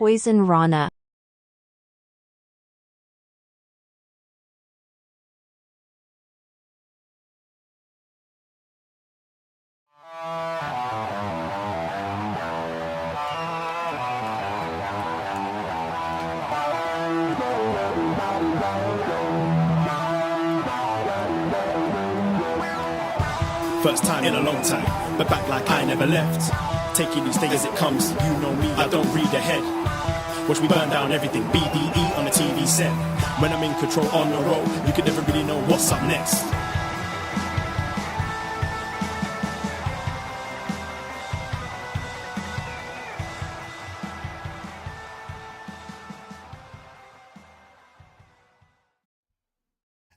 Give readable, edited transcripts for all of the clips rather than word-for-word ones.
Poison Rana. First time in a long time, but back like I never left. Taking each day as it comes, you know me, I don't read ahead. Watch me burn down everything, BDE on the TV set. When I'm in control on the road, you can never really know what's up next.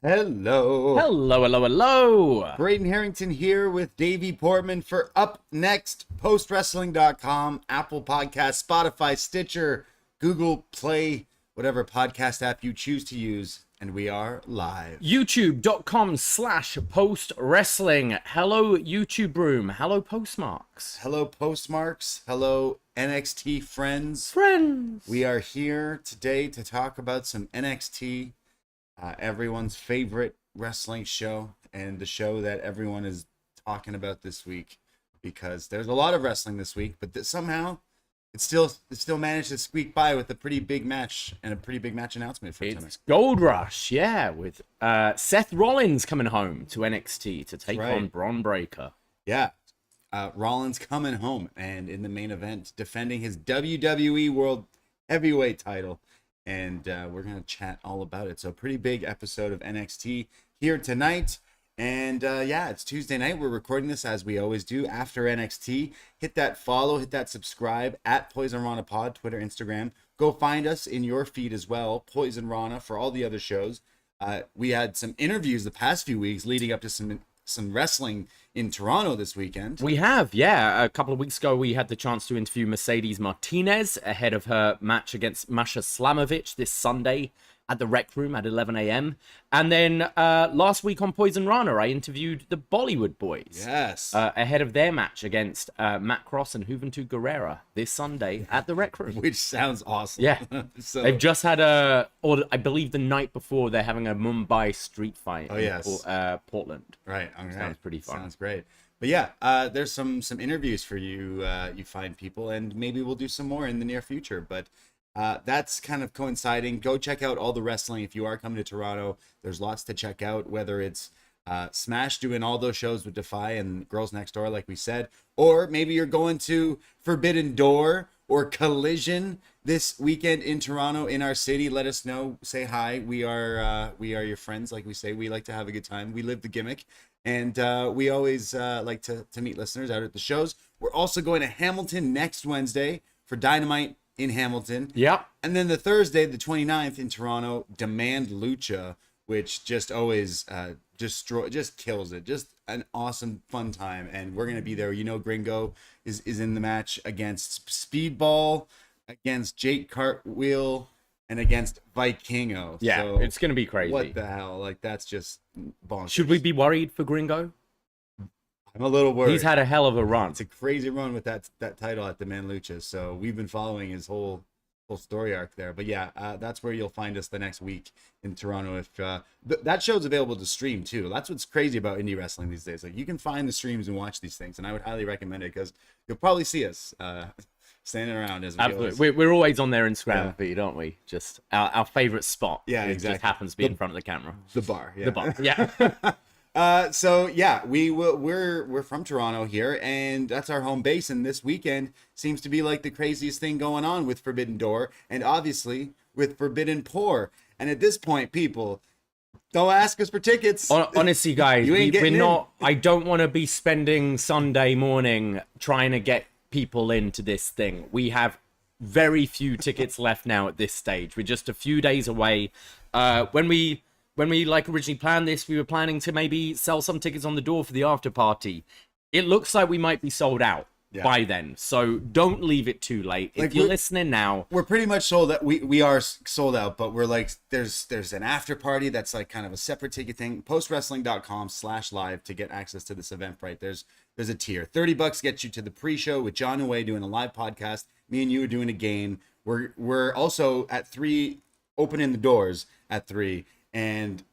Hello. Hello. Braden Herrington here with Davie Portman for upNXT postwrestling.com, Apple Podcast, Spotify, Stitcher, Google Play, whatever podcast app you choose to use. And we are live. YouTube.com/postwrestling. Hello, YouTube room. Hello, Postmarks. Hello, Postmarks. Hello, NXT friends. We are here today to talk about some NXT. Everyone's favorite wrestling show, and the show that everyone is talking about this week, because there's a lot of wrestling this week, but somehow it still managed to squeak by with a pretty big match and a pretty big match announcement for tonight. It's Gold Rush, yeah, with Seth Rollins coming home to NXT to take on Bron Breakker. Yeah, Rollins coming home, and in the main event, defending his WWE World Heavyweight title. And we're going to chat all about it. So pretty big episode of NXT here tonight. And yeah, it's Tuesday night. We're recording this as we always do after NXT. Hit that follow, hit that subscribe at Poison Rana Pod, Twitter, Instagram. Go find us in your feed as well, Poison Rana, for all the other shows. We had some interviews the past few weeks leading up to some wrestling in Toronto this weekend. We have, yeah. A couple of weeks ago, we had the chance to interview Mercedes Martinez ahead of her match against Masha Slamovich this Sunday at the Rec Room at 11 a.m. And then last week on Poison Rana, I interviewed the Bollywood Boys. Yes. Ahead of their match against Matt Cross and Juventud Guerrera this Sunday at the Rec Room. Which sounds awesome. Yeah. So they've just had or I believe the night before, they're having a Mumbai street fight in Portland. Right. Okay. Sounds pretty fun. Sounds great. But yeah, there's some interviews for you, you fine people, and maybe we'll do some more in the near future. But that's kind of coinciding. Go check out all the wrestling if you are coming to Toronto. There's lots to check out, whether it's Smash doing all those shows with Defy and Girls Next Door, like we said, or maybe you're going to Forbidden Door or Collision this weekend in Toronto, in our city. Let us know. Say hi. We are your friends, like we say. We like to have a good time. We live the gimmick, and we always like to meet listeners out at the shows. We're also going to Hamilton next Wednesday for Dynamite in Hamilton. Yep. And then the Thursday, the 29th in Toronto, Demand Lucha, which just always just kills it. Just an awesome, fun time. And we're going to be there. You know, Gringo is in the match against Speedball, against Jake Cartwheel, and against Vikingo. Yeah, so, it's going to be crazy. What the hell? Like, that's just bonkers. Should we be worried for Gringo? I'm a little worried. He's had a hell of a run. It's a crazy run with that title at the Man Lucha. So we've been following his whole story arc there. But yeah, that's where you'll find us the next week in Toronto. If that show's available to stream too. That's what's crazy about indie wrestling these days. Like, you can find the streams and watch these things, and I would highly recommend it, because you'll probably see us standing around as we Absolutely. We're always on their Instagram feed, aren't we? Just our favorite spot. Yeah, it exactly. just happens to be in front of the camera. The bar. Yeah. The bar. Yeah. So yeah, we're from Toronto here, and that's our home base. And this weekend seems to be like the craziest thing going on with Forbidden Door, and obviously with Forbidden Pour. And at this point, people, don't ask us for tickets. Honestly, guys, we're not. I don't want to be spending Sunday morning trying to get people into this thing. We have very few tickets left now at this stage. We're just a few days away. When we like originally planned this, we were planning to maybe sell some tickets on the door for the after party. It looks like we might be sold out by then, so don't leave it too late. If you're listening now, we're pretty much sold out. We are sold out, but we're like, there's an after party that's like kind of a separate ticket thing. postwrestling.com/live to get access to this Eventbrite. There's a tier. $30 gets you to the pre-show with John Away doing a live podcast. Me and you are doing a game. We're also at 3, opening the doors at 3, and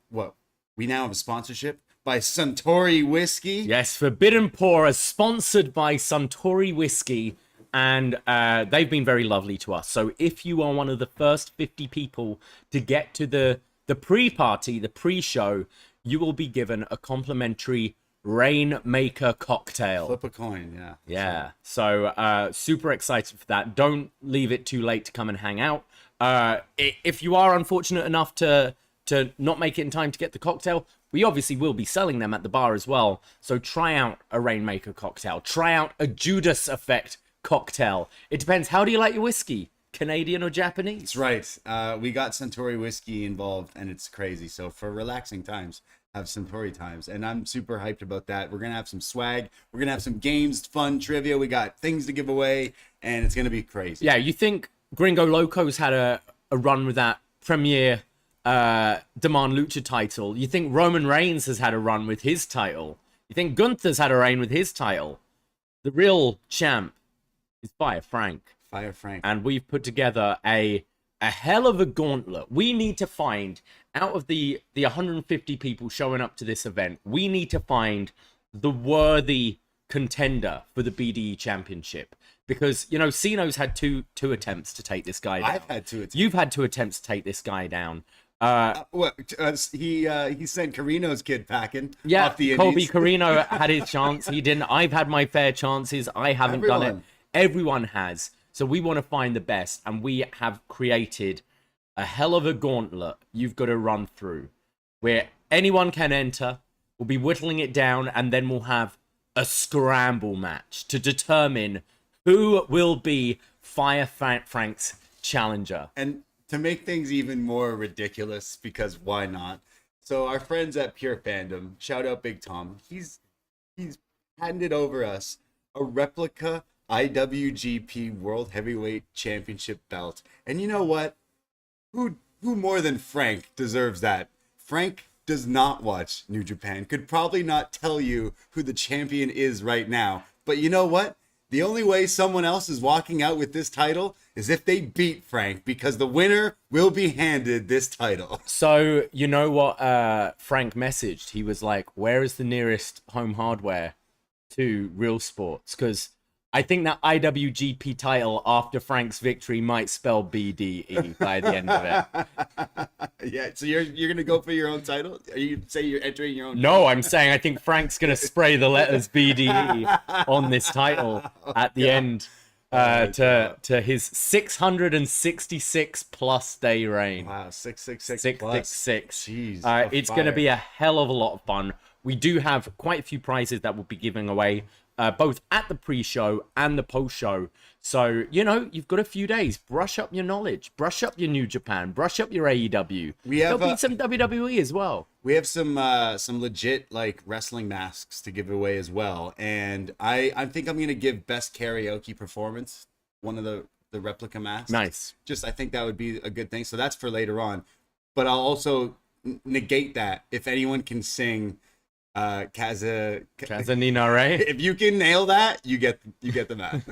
we now have a sponsorship by Suntory Whiskey. Yes, Forbidden Pour is sponsored by Suntory Whiskey, and they've been very lovely to us. So if you are one of the first 50 people to get to the pre-party, the pre-show, you will be given a complimentary Rainmaker cocktail. Flip a coin, yeah. Yeah, so super excited for that. Don't leave it too late to come and hang out. If you are unfortunate enough to not make it in time to get the cocktail, we obviously will be selling them at the bar as well. So try out a Rainmaker cocktail. Try out a Judas Effect cocktail. It depends. How do you like your whiskey? Canadian or Japanese? That's right. We got Suntory Whiskey involved, and it's crazy. So for relaxing times, have Suntory times. And I'm super hyped about that. We're going to have some swag. We're going to have some games, fun, trivia. We got things to give away, and it's going to be crazy. Yeah, you think Gringo Loco's had a run with that Premier Demand Lucha title? You think Roman Reigns has had a run with his title? You think Gunther's had a reign with his title? The real champ is Fire Frank. Fire Frank. And we've put together a hell of a gauntlet. We need to find, out of the 150 people showing up to this event, we need to find the worthy contender for the BDE Championship. Because, you know, Ceno's had two attempts to take this guy down. I've had 2 attempts. You've had 2 attempts to take this guy down. He sent Carino's kid packing. Yeah, off the Colby Indies. Carino had his chance. He didn't. I've had my fair chances. I haven't done it. Everyone has. So we want to find the best, and we have created a hell of a gauntlet you've got to run through, where anyone can enter. We'll be whittling it down, and then we'll have a scramble match to determine who will be Fire Frank's challenger. And to make things even more ridiculous, because why not? So our friends at Pure Fandom, shout out Big Tom. He's handed over us a replica IWGP World Heavyweight Championship belt. And you know what? Who more than Frank deserves that? Frank does not watch New Japan, could probably not tell you who the champion is right now. But you know what? The only way someone else is walking out with this title is if they beat Frank, because the winner will be handed this title. So, you know what Frank messaged? He was like, where is the nearest home hardware to Real Sports? Because I think that IWGP title after Frank's victory might spell BDE by the end of it. Yeah, so you're gonna go for your own title? Are you say you're entering your own? No, I'm saying I think Frank's gonna spray the letters BDE on this title at the end to his 666 plus day reign. Wow, 666 666. Jeez, it's gonna be a hell of a lot of fun. We do have quite a few prizes that we'll be giving away. Both at the pre-show and the post-show. So, you know, you've got a few days. Brush up your knowledge. Brush up your New Japan. Brush up your AEW. There'll be some WWE as well. We have some legit, like, wrestling masks to give away as well. And I think I'm going to give Best Karaoke Performance one of the replica masks. Nice. I think that would be a good thing. So that's for later on. But I'll also negate that if anyone can sing Kazanina, right? If you can nail that, you get the map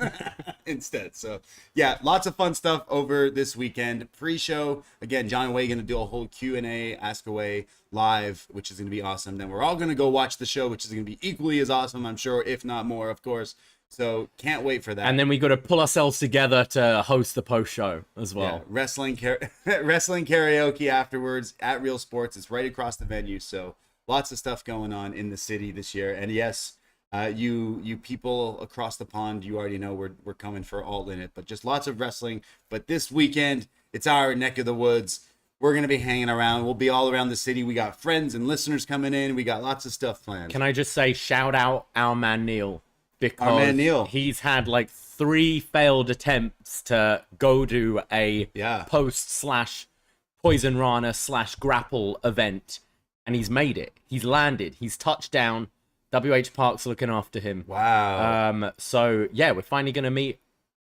instead. So yeah, lots of fun stuff over this weekend. Pre-show again, John and Way gonna do a whole Q&A, ask away live, which is gonna be awesome. Then we're all gonna go watch the show, which is gonna be equally as awesome, I'm sure, if not more, of course. So can't wait for that. And then we got to pull ourselves together to host the post show as well. Yeah, wrestling karaoke afterwards at Real Sports. It's right across the venue. So lots of stuff going on in the city this year. And yes, you people across the pond, you already know we're coming for ALL INNIT, but just lots of wrestling. But this weekend, it's our neck of the woods. We're going to be hanging around. We'll be all around the city. We got friends and listeners coming in. We got lots of stuff planned. Can I just say, shout out our man Neil, because our man Neil, he's had like 3 failed attempts to go to a post/Poison Rana/grapple event. And he's made it. He's landed. He's touched down. WH Park's looking after him. Wow. So, yeah, we're finally going to meet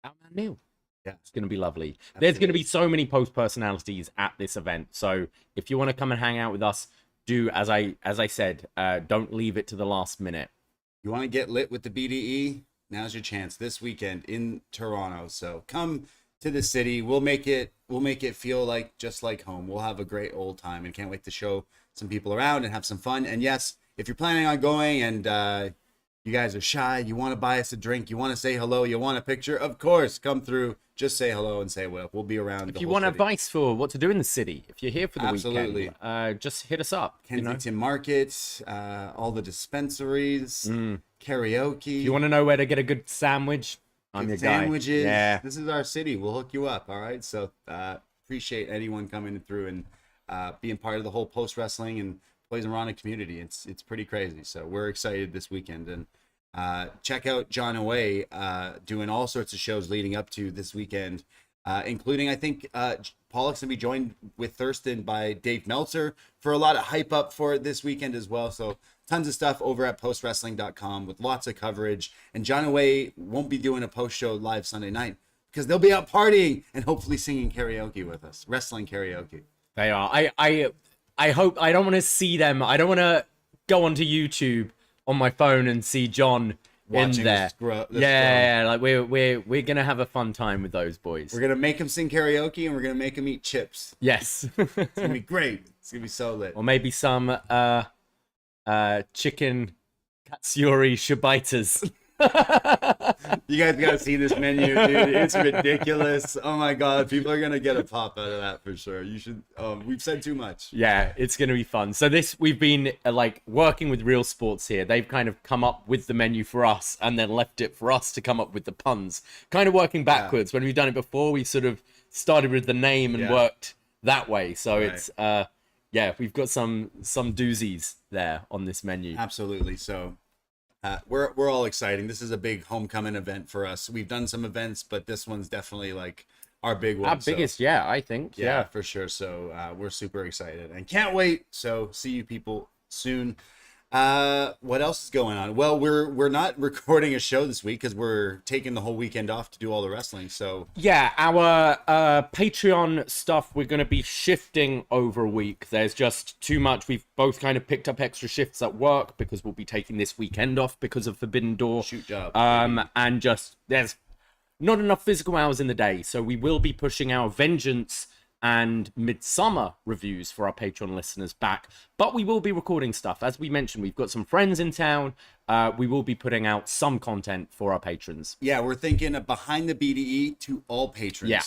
our man Neil. Yeah. It's going to be lovely. Absolutely. There's going to be so many post personalities at this event. So, if you want to come and hang out with us, do, as I said, don't leave it to the last minute. You want to get lit with the BDE? Now's your chance this weekend in Toronto. So come to the city. We'll make it feel like just like home. We'll have a great old time, and can't wait to show some people around and have some fun. And yes, if you're planning on going and you guys are shy, you want to buy us a drink, you want to say hello, you want a picture, of course, come through. Just say hello and say what up. We'll be around. If you want advice for what to do in the city, if you're here for the Absolutely. weekend, just hit us up. Kensington Market, all the dispensaries, karaoke. If you want to know where to get a good sandwich, I'm your guy. Sandwiches. Yeah. This is our city. We'll hook you up. All right. So appreciate anyone coming through and being part of the whole post wrestling and Poison Rana community. It's pretty crazy. So we're excited this weekend, and check out John Away doing all sorts of shows leading up to this weekend, including I think Pollock's gonna be joined with Thurston by Dave Meltzer for a lot of hype up for it this weekend as well. So tons of stuff over at postwrestling.com with lots of coverage. And John Away won't be doing a post show live Sunday night because they'll be out partying and hopefully singing karaoke with us, wrestling karaoke. They are. I hope. I don't want to see them. I don't want to go onto YouTube on my phone and see John Watching in there. Yeah, like we're gonna have a fun time with those boys. We're gonna make them sing karaoke and we're gonna make them eat chips. Yes. It's gonna be great. It's gonna be so lit. Or maybe some chicken katsuri shibitas. You guys gotta see this menu, dude. It's ridiculous. Oh my god, people are gonna get a pop out of that for sure. You should. We've said too much. Yeah, it's gonna be fun. So we've been like working with Real Sports here. They've kind of come up with the menu for us and then left it for us to come up with the puns. Kind of working backwards. When we've done it before, we sort of started with the name and worked that way. So it's we've got some doozies there on this menu. Absolutely. So. We're all exciting. This is a big homecoming event for us. We've done some events, but this one's definitely like our big one. Our biggest, I think. Yeah, for sure. So we're super excited and can't wait. So see you people soon. What else is going on? Well, we're not recording a show this week because we're taking the whole weekend off to do all the wrestling. So yeah, our Patreon stuff we're going to be shifting over a week. There's just too much. We've both kind of picked up extra shifts at work because we'll be taking this weekend off because of Forbidden Door. Shoot job. And just there's not enough physical hours in the day, so we will be pushing our Vengeance and Midsummer reviews for our Patreon listeners back, but we will be recording stuff. As we mentioned, we've got some friends in town. We will be putting out some content for our patrons. Yeah, we're thinking of behind the BDE to all patrons. Yeah.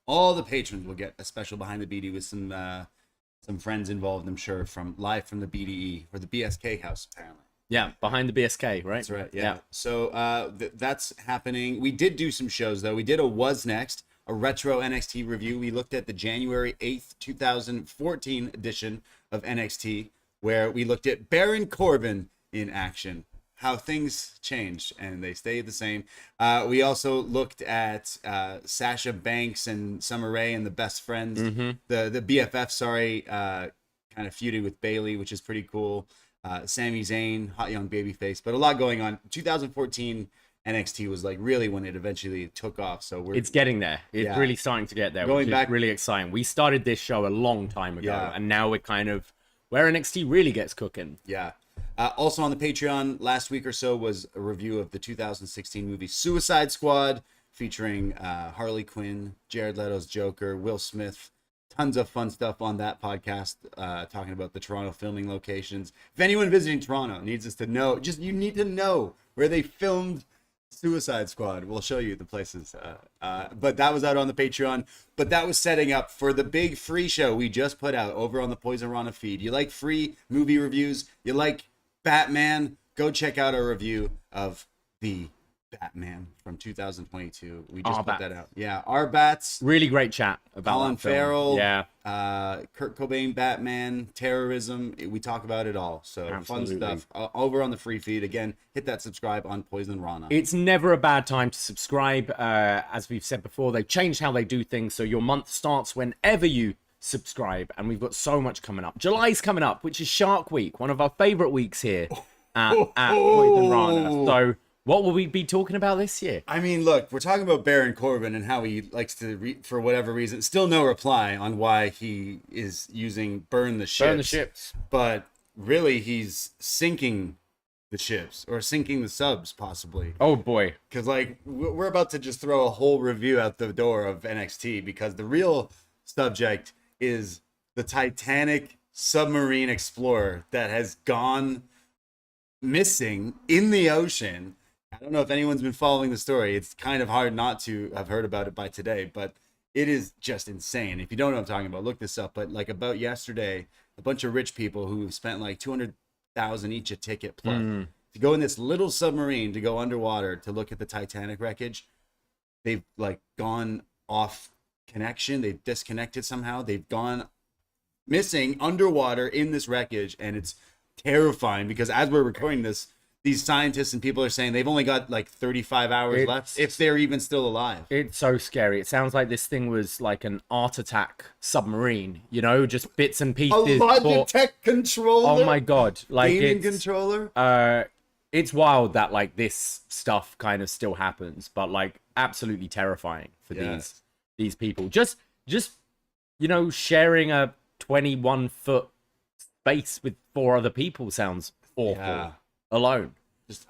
All the patrons will get a special behind the BDE with some friends involved, I'm sure, from live from the BDE or the BSK house, apparently. Yeah, behind the BSK, right? That's right, yeah. So that's happening. We did do some shows, though. We did a What's Next, a retro NXT review. We looked at the January 8th, 2014 edition of NXT, where we looked at Baron Corbin in action, how things changed and they stayed the same. We also looked at Sasha Banks and Summer Rae and the Best Friends, the BFF, kind of feuded with Bailey, which is pretty cool. Sami Zayn, hot young babyface, but a lot going on. 2014 NXT was like really when it eventually took off. So it's getting there. It's really starting to get there. Going back, really exciting. We started this show a long time ago, and now we're kind of where NXT really gets cooking. Yeah. Also on the Patreon last week or so was a review of the 2016 movie Suicide Squad, featuring Harley Quinn, Jared Leto's Joker, Will Smith. Tons of fun stuff on that podcast, talking about the Toronto filming locations. If anyone visiting Toronto needs us to know, you need to know where they filmed Suicide Squad. We'll show you the places. But that was out on the Patreon. But that was setting up for the big free show we just put out over on the Poison Rana feed. You like free movie reviews? You like Batman? Go check out our review of the Batman from 2022. We just put that out. Yeah, our bats. Really great chat about Colin Farrell. Yeah. Kurt Cobain, Batman, terrorism. We talk about it all. So Absolutely. Fun stuff over on the free feed. Again, hit that subscribe on Poison Rana. It's never a bad time to subscribe. As we've said before, they've changed how they do things. So your month starts whenever you subscribe. And we've got so much coming up. July's coming up, which is Shark Week, one of our favorite weeks here at Poison Rana. So what will we be talking about this year? I mean, look, we're talking about Baron Corbin and how he likes to, for whatever reason, still no reply on why he is using burn the ships. Burn the ships. But really, he's sinking the ships or sinking the subs, possibly. Oh boy. Because like we're about to just throw a whole review out the door of NXT, because the real subject is the Titanic submarine explorer that has gone missing in the ocean. I don't know if anyone's been following the story. It's kind of hard not to have heard about it by today, but it is just insane. If you don't know what I'm talking about, look this up. But like about yesterday, a bunch of rich people who spent like 200,000 each a ticket plus to go in this little submarine to go underwater to look at the Titanic wreckage. They've like gone off connection. They've disconnected somehow. They've gone missing underwater in this wreckage, and it's terrifying because as we're recording this, these scientists and people are saying they've only got like 35 hours left, if they're even still alive. It's so scary. It sounds like this thing was like an art attack submarine, you know, just bits and pieces. A Logitech controller. Oh my god, like gaming controller. It's wild that like this stuff kind of still happens, but like absolutely terrifying for these people. Just you know, sharing a 21-foot space with 4 other people sounds awful. Yeah. Alone. Just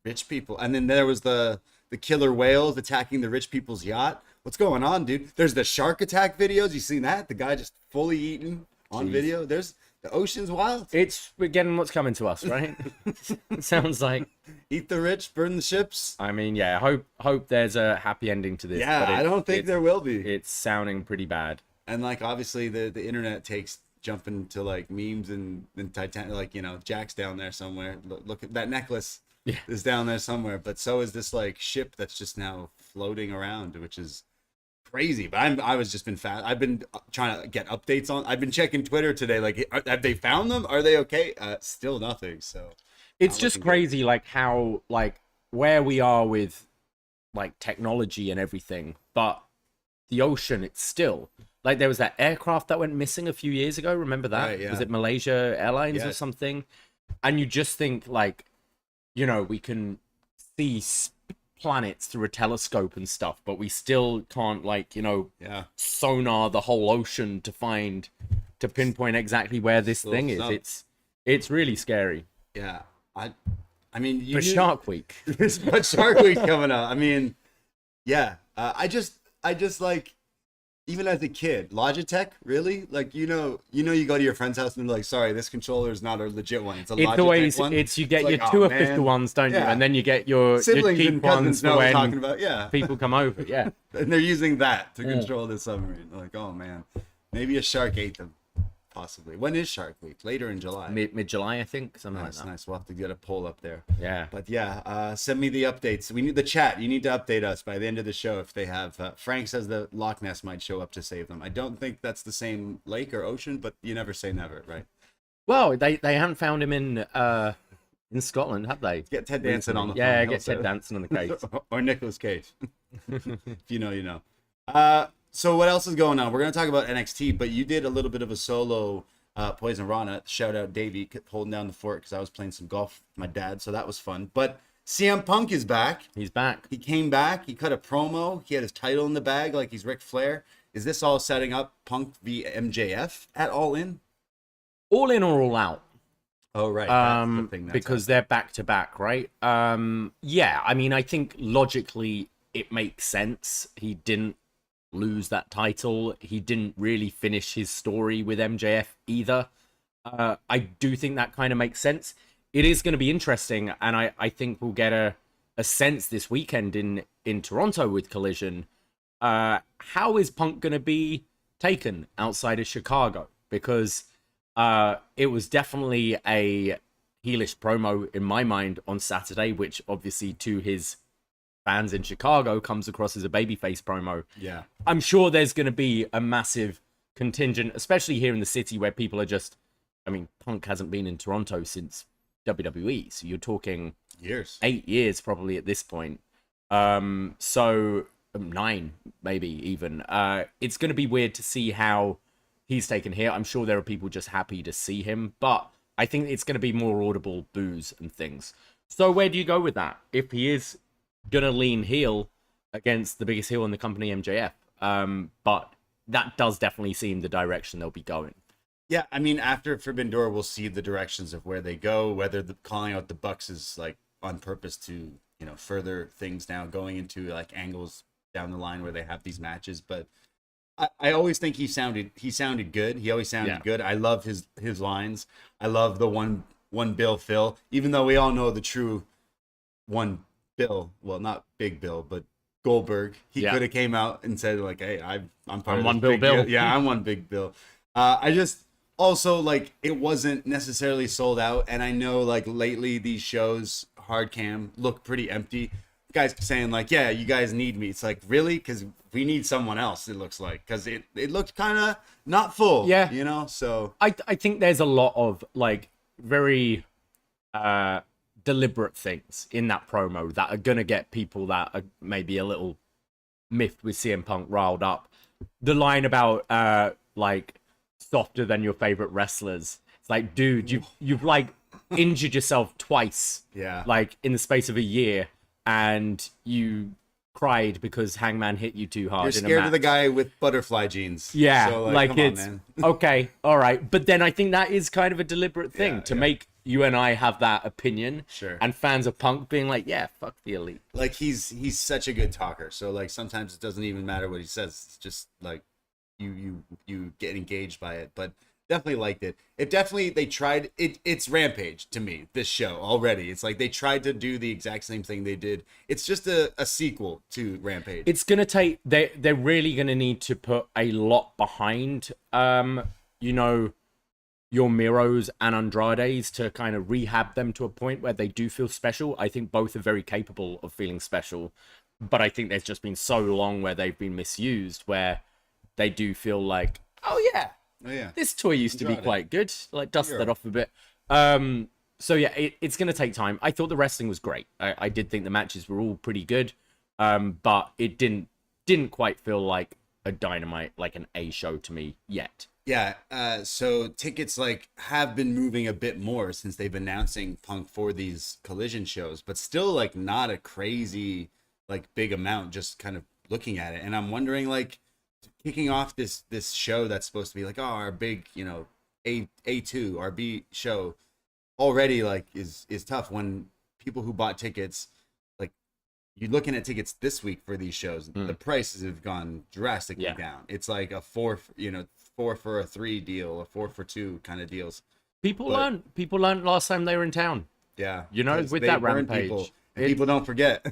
rich people. And then there was the killer whales attacking the rich people's yacht. What's going on, dude? There's the shark attack videos. You seen that? The guy just fully eaten on video. There's the ocean's wild. We're getting what's coming to us, right? It sounds like eat the rich, burn the ships. I mean, yeah, hope there's a happy ending to this. Yeah, but I don't think there will be. It's sounding pretty bad. And like obviously the internet takes jumping to like memes and Titanic, like, you know, Jack's down there somewhere. Look at that necklace is down there somewhere. But so is this like ship that's just now floating around, which is crazy. But I was just been fast. I've been trying to get updates on. I've been checking Twitter today. Like, have they found them? Are they okay? Still nothing. So it's just crazy, like how like where we are with like technology and everything, but the ocean, it's still. Like, there was that aircraft that went missing a few years ago. Remember that? Right, yeah. Was it Malaysia Airlines or something? And you just think, like, you know, we can see planets through a telescope and stuff, but we still can't, like, you know, sonar the whole ocean to pinpoint exactly where this thing is. It's really scary. Yeah. I mean, for Shark Week. But Shark Week coming up. I mean, yeah. I just like, even as a kid, Logitech, really? Like, you go to your friend's house and they're like, sorry, this controller is not a legit one. It's a Logitech one. You get your two official ones, don't you? And then you get your cheap ones for when talking about, people come over. Yeah. And they're using that to control the submarine. They're like, oh, man. Maybe a shark ate them. Possibly. When is Shark Week? Later in July. Mid-July, I think. Something like that. Nice. We'll have to get a poll up there. Yeah. But yeah, send me the updates. We need the chat. You need to update us by the end of the show if they have. Frank says the Loch Ness might show up to save them. I don't think that's the same lake or ocean, but you never say never, right? Well, they haven't found him in Scotland, have they? Get Ted Danson on the phone. Yeah, get Ted Danson on the case. Or Nicolas Cage. If you know, you know. So what else is going on? We're going to talk about NXT, but you did a little bit of a solo Poison Rana. Shout out Davie holding down the fort because I was playing some golf with my dad, so that was fun. But CM Punk is back. He's back. He came back. He cut a promo. He had his title in the bag like he's Ric Flair. Is this all setting up Punk v MJF at All In? All In or All Out? Oh, right. That's the thing. Because they're back-to-back, right? Yeah, I mean, I think logically it makes sense. He didn't lose that title. He didn't really finish his story with MJF either. I do think that kind of makes sense. It is going to be interesting, and I think we'll get a sense this weekend in Toronto with Collision. How is Punk going to be taken outside of Chicago? Because it was definitely a heelish promo in my mind on Saturday, which obviously to his fans in Chicago comes across as a babyface promo. Yeah. I'm sure there's going to be a massive contingent, especially here in the city where people are just, I mean, Punk hasn't been in Toronto since WWE. So you're talking years, 8 years probably at this point. So 9, maybe even. It's going to be weird to see how he's taken here. I'm sure there are people just happy to see him, but I think it's going to be more audible boos and things. So where do you go with that? If he is gonna lean heel against the biggest heel in the company, MJF, but that does definitely seem the direction they'll be going. Yeah, I mean, after Forbidden Door, we'll see the directions of where they go, whether calling out the Bucks is like on purpose to, further things now, going into like angles down the line where they have these matches. But I always think he sounded good. He always sounded good. I love his lines. I love the one Bill Phil, even though we all know the true one Bill. Well, not Big Bill, but Goldberg. He could have came out and said like, "Hey, I'm part of one this Bill. Big Yeah, I'm one Big Bill." I just also like it wasn't necessarily sold out, and I know like lately these shows hard cam look pretty empty. Guys saying like, "Yeah, you guys need me." It's like, really? Because we need someone else. It looks like because it looked kind of not full. Yeah, So I think there's a lot of like very deliberate things in that promo that are gonna get people that are maybe a little miffed with CM Punk riled up. The line about like softer than your favorite wrestlers. It's like, dude, you've like injured yourself twice. Yeah. Like in the space of a year, and you cried because Hangman hit you too hard. You're scared of the guy with butterfly jeans. Yeah, so, like come it's on, man. okay, all right. But then I think that is kind of a deliberate thing to make you and I have that opinion. Sure. And fans of Punk being like, yeah, fuck the Elite. Like he's such a good talker. So like sometimes it doesn't even matter what he says. It's just like you get engaged by it. But definitely liked it. They tried it. It's Rampage to me, this show already. It's like they tried to do the exact same thing they did. It's just a sequel to Rampage. It's gonna take they're really gonna need to put a lot behind your Miros and Andrades to kind of rehab them to a point where they do feel special. I think both are very capable of feeling special, but I think there's just been so long where they've been misused where they do feel like, oh yeah, this toy used to be quite good. Like dust that off a bit. So yeah, it's going to take time. I thought the wrestling was great. I did think the matches were all pretty good, but it didn't quite feel like a Dynamite, like an A show to me yet. Yeah, so tickets like have been moving a bit more since they've been announcing Punk for these Collision shows, but still like not a crazy like big amount. Just kind of looking at it, and I'm wondering like kicking off this show that's supposed to be like our big A2 our B show already like is tough when people who bought tickets like you're looking at tickets this week for these shows. The prices have gone drastically down. It's like a 4 for a 3 deal, a 4 for 2 kind of deals. People learned last time they were in town. Yeah. With that Rampage. People don't forget.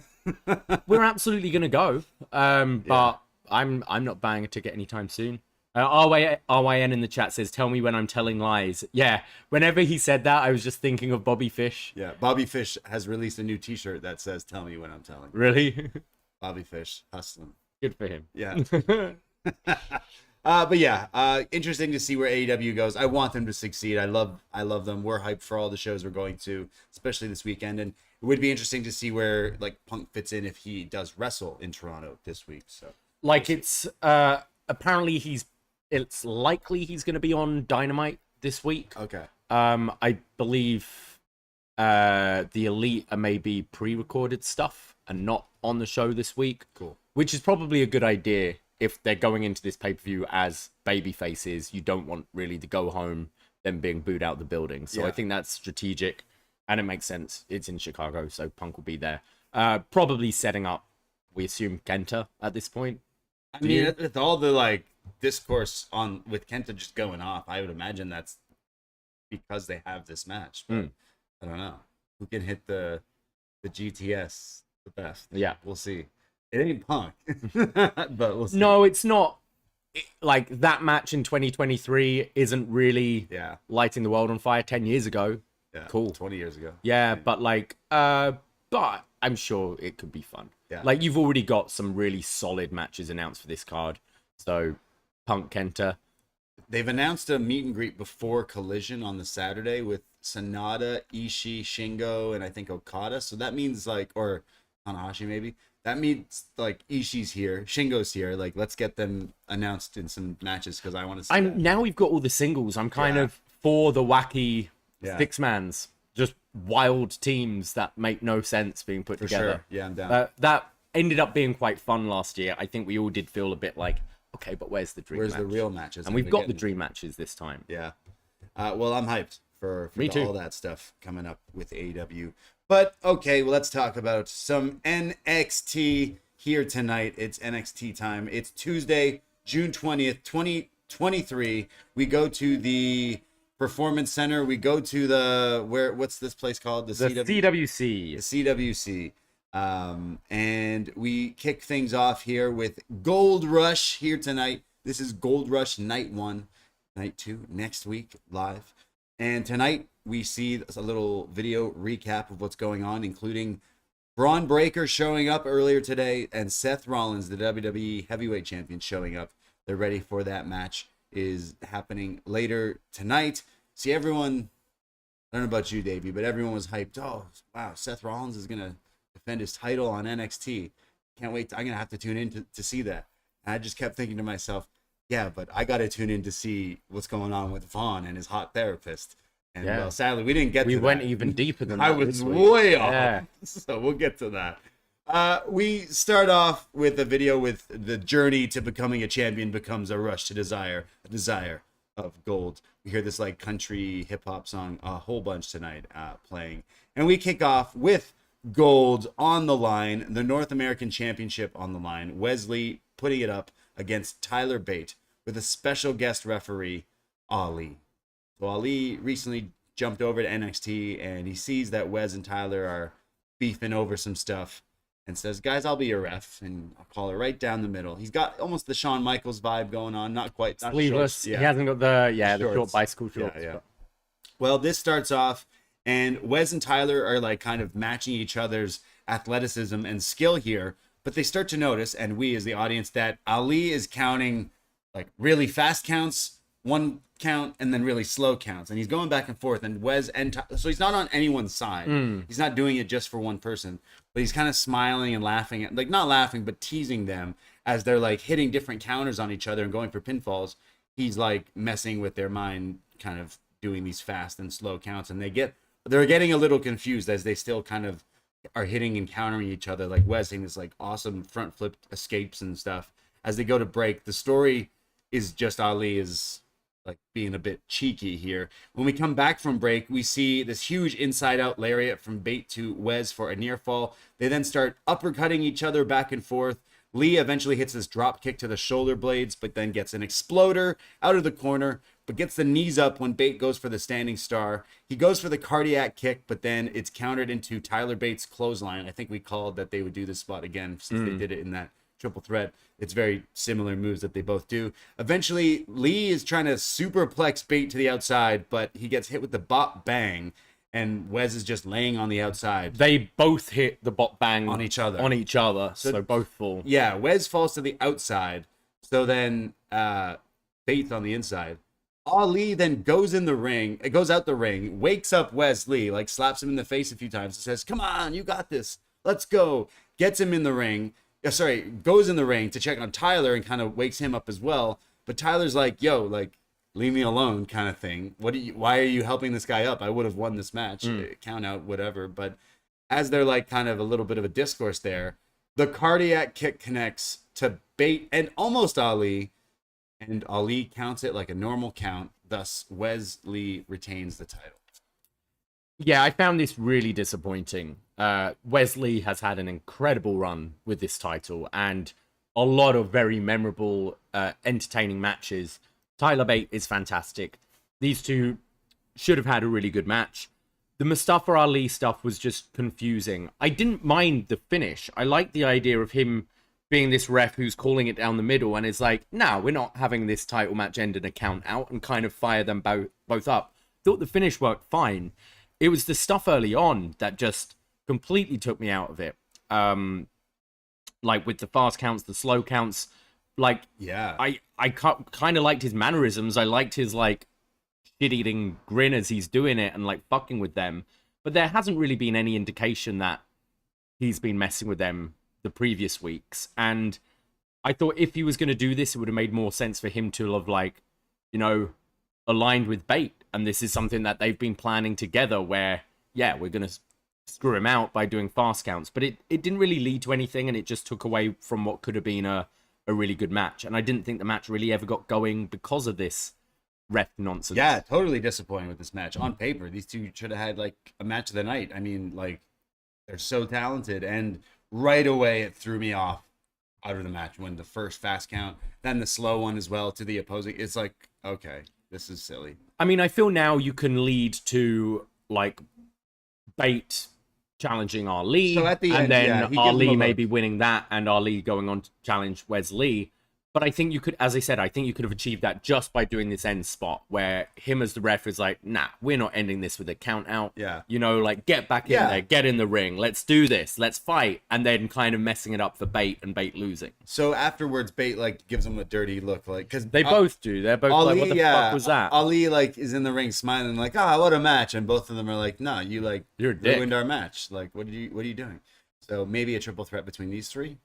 We're absolutely going to go. But I'm not buying a ticket anytime soon. RYN in the chat says, tell me when I'm telling lies. Yeah. Whenever he said that, I was just thinking of Bobby Fish. Yeah. Bobby Fish has released a new t-shirt that says, tell me when I'm telling. Really? Bobby Fish, hustling. Good for him. Yeah. But yeah, interesting to see where AEW goes. I want them to succeed. I love them. We're hyped for all the shows we're going to, especially this weekend. And it would be interesting to see where like Punk fits in if he does wrestle in Toronto this week. So like it's apparently it's likely he's going to be on Dynamite this week. Okay. I believe the Elite are maybe pre-recorded stuff and not on the show this week. Cool. Which is probably a good idea. If they're going into this pay-per-view as baby faces, you don't want really to go home them being booed out the building. So I think that's strategic and it makes sense. It's in Chicago, so Punk will be there. Probably setting up, we assume, Kenta at this point. I mean, with all the like discourse with Kenta just going off, I would imagine that's because they have this match. But I don't know. Who can hit the GTS the best? Yeah. We'll see. It ain't Punk, but we'll see. No, it's not. Like that match in 2023 isn't really lighting the world on fire. 10 years ago, cool. 20 years ago, but like, but I'm sure it could be fun. Yeah, like you've already got some really solid matches announced for this card. So, Punk Kenta. They've announced a meet and greet before Collision on the Saturday with Sonata, Ishii, Shingo, and I think Okada. So that means like, or Tanahashi maybe. That means like Ishii's here, Shingo's here. Like, let's get them announced in some matches because I want to see. Now we've got all the singles. I'm kind of for the wacky six-mans, just wild teams that make no sense being put together. Sure. Yeah, I'm down. That ended up being quite fun last year. I think we all did feel a bit like, okay, but where's the dream? Where's the real matches? And we've got the dream matches this time. Yeah. Well, I'm hyped for Me too. all that stuff coming up with AEW. But okay, well, let's talk about some NXT here tonight. It's NXT time. It's Tuesday, June 20th, 2023. We go to the Performance Center. We go to the what's this place called? The CWC. The CWC. And we kick things off here with Gold Rush here tonight. This is Gold Rush night 1, night 2 next week live. And tonight we see a little video recap of what's going on, including Braun Breaker showing up earlier today and Seth Rollins, the WWE Heavyweight Champion, showing up. They're ready for that match. Is happening later tonight. See, everyone, I don't know about you, Davie, but everyone was hyped. Oh, wow, Seth Rollins is going to defend his title on NXT. Can't wait. I'm going to have to tune in to see that. And I just kept thinking to myself, yeah, but I got to tune in to see what's going on with Vaughn and his hot therapist. And well, sadly, we didn't get to that. We went even deeper than that. I was way off. Yeah. So we'll get to that. We start off with a video with the journey to becoming a champion becomes a rush to desire, a desire of gold. We hear this like country hip hop song a whole bunch tonight playing. And we kick off with gold on the line, the North American Championship on the line. Wesley putting it up against Tyler Bate with a special guest referee, Ali. So Ali recently jumped over to NXT and he sees that Wes and Tyler are beefing over some stuff. And says, guys, I'll be your ref, and I'll call it right down the middle. He's got almost the Shawn Michaels vibe going on, not quite. Not sleeveless. Yeah. He hasn't got the short bicycle shorts. Yeah. Well, this starts off, and Wes and Tyler are like kind of matching each other's athleticism and skill here, but they start to notice, and we as the audience, that Ali is counting like really fast counts, one count, and then really slow counts, and he's going back and forth. And Wes and so he's not on anyone's side. He's not doing it just for one person, but he's kind of smiling and laughing at, like, not laughing, but teasing them as they're like hitting different counters on each other and going for pinfalls. He's like messing with their mind, kind of doing these fast and slow counts, and they're getting a little confused as they still kind of are hitting and countering each other. Like Wes hitting this like awesome front flip escapes and stuff. As they go to break, the story is just Ali is like being a bit cheeky here. When we come back from break, we see this huge inside out lariat from Bate to Wes for a near fall. They then start uppercutting each other back and forth. Lee eventually hits this drop kick to the shoulder blades, but then gets an exploder out of the corner, but gets the knees up when Bate goes for the standing star. He goes for the cardiac kick, but then it's countered into Tyler Bates' clothesline. I think we called that they would do this spot again since they did it in that triple threat. It's very similar moves that they both do. Eventually, Lee is trying to superplex Bate to the outside, but he gets hit with the bop bang, and Wes is just laying on the outside. They both hit the bot bang on each other. So both fall. Yeah, Wes falls to the outside. So then Bates on the inside. Ali then goes in the ring. It goes out the ring, wakes up Wes Lee, like slaps him in the face a few times and says, "Come on, you got this. Let's go." Gets him in the ring. Goes in the ring to check on Tyler and kind of wakes him up as well. But Tyler's like, "Yo, like, leave me alone," kind of thing. Why are you helping this guy up? I would have won this match. Count out, whatever. But as they're like kind of a little bit of a discourse there, the cardiac kick connects to Bate and almost Ali, and Ali counts it like a normal count. Thus, Wesley retains the title. Yeah, I found this really disappointing. Wesley has had an incredible run with this title and a lot of very memorable, entertaining matches. Tyler Bate is fantastic. These two should have had a really good match. The Mustafa Ali stuff was just confusing. I didn't mind the finish. I liked the idea of him being this ref who's calling it down the middle and is like, "No, we're not having this title match end in a count out," and kind of fire them both up. Thought the finish worked fine. It was the stuff early on that just completely took me out of it. Like with the fast counts, the slow counts. Like, yeah, I kind of liked his mannerisms. I liked his like shit-eating grin as he's doing it and like fucking with them. But there hasn't really been any indication that he's been messing with them the previous weeks. And I thought if he was going to do this, it would have made more sense for him to have like, you know, aligned with Bate. And this is something that they've been planning together where, yeah, we're going to screw him out by doing fast counts. But it didn't really lead to anything, and it just took away from what could have been a really good match. And I didn't think the match really ever got going because of this ref nonsense. Yeah, totally disappointing with this match. On paper, these two should have had like a match of the night. I mean, like, they're so talented, and right away it threw me off out of the match when the first fast count, then the slow one as well to the opposing. It's like, okay, this is silly. I mean, I feel now you can lead to like Bate challenging Ali, So at the and end, then yeah, he gives him Ali a maybe winning that, and Ali going on to challenge Wesley. But I think you could, as I said, I think you could have achieved that just by doing this end spot where him as the ref is like, nah, we're not ending this with a count out. Yeah. You know, like, get back in there, get in the ring, let's do this, let's fight. And then kind of messing it up for Bate and Bate losing. So afterwards, Bate like gives him a dirty look, like, because They both do. They're both Ali, like, what the fuck was that? Ali like is in the ring smiling like, ah, what a match, and both of them are like, no, you like You're a dick. ruined our match. Like, what are you doing? So maybe a triple threat between these three.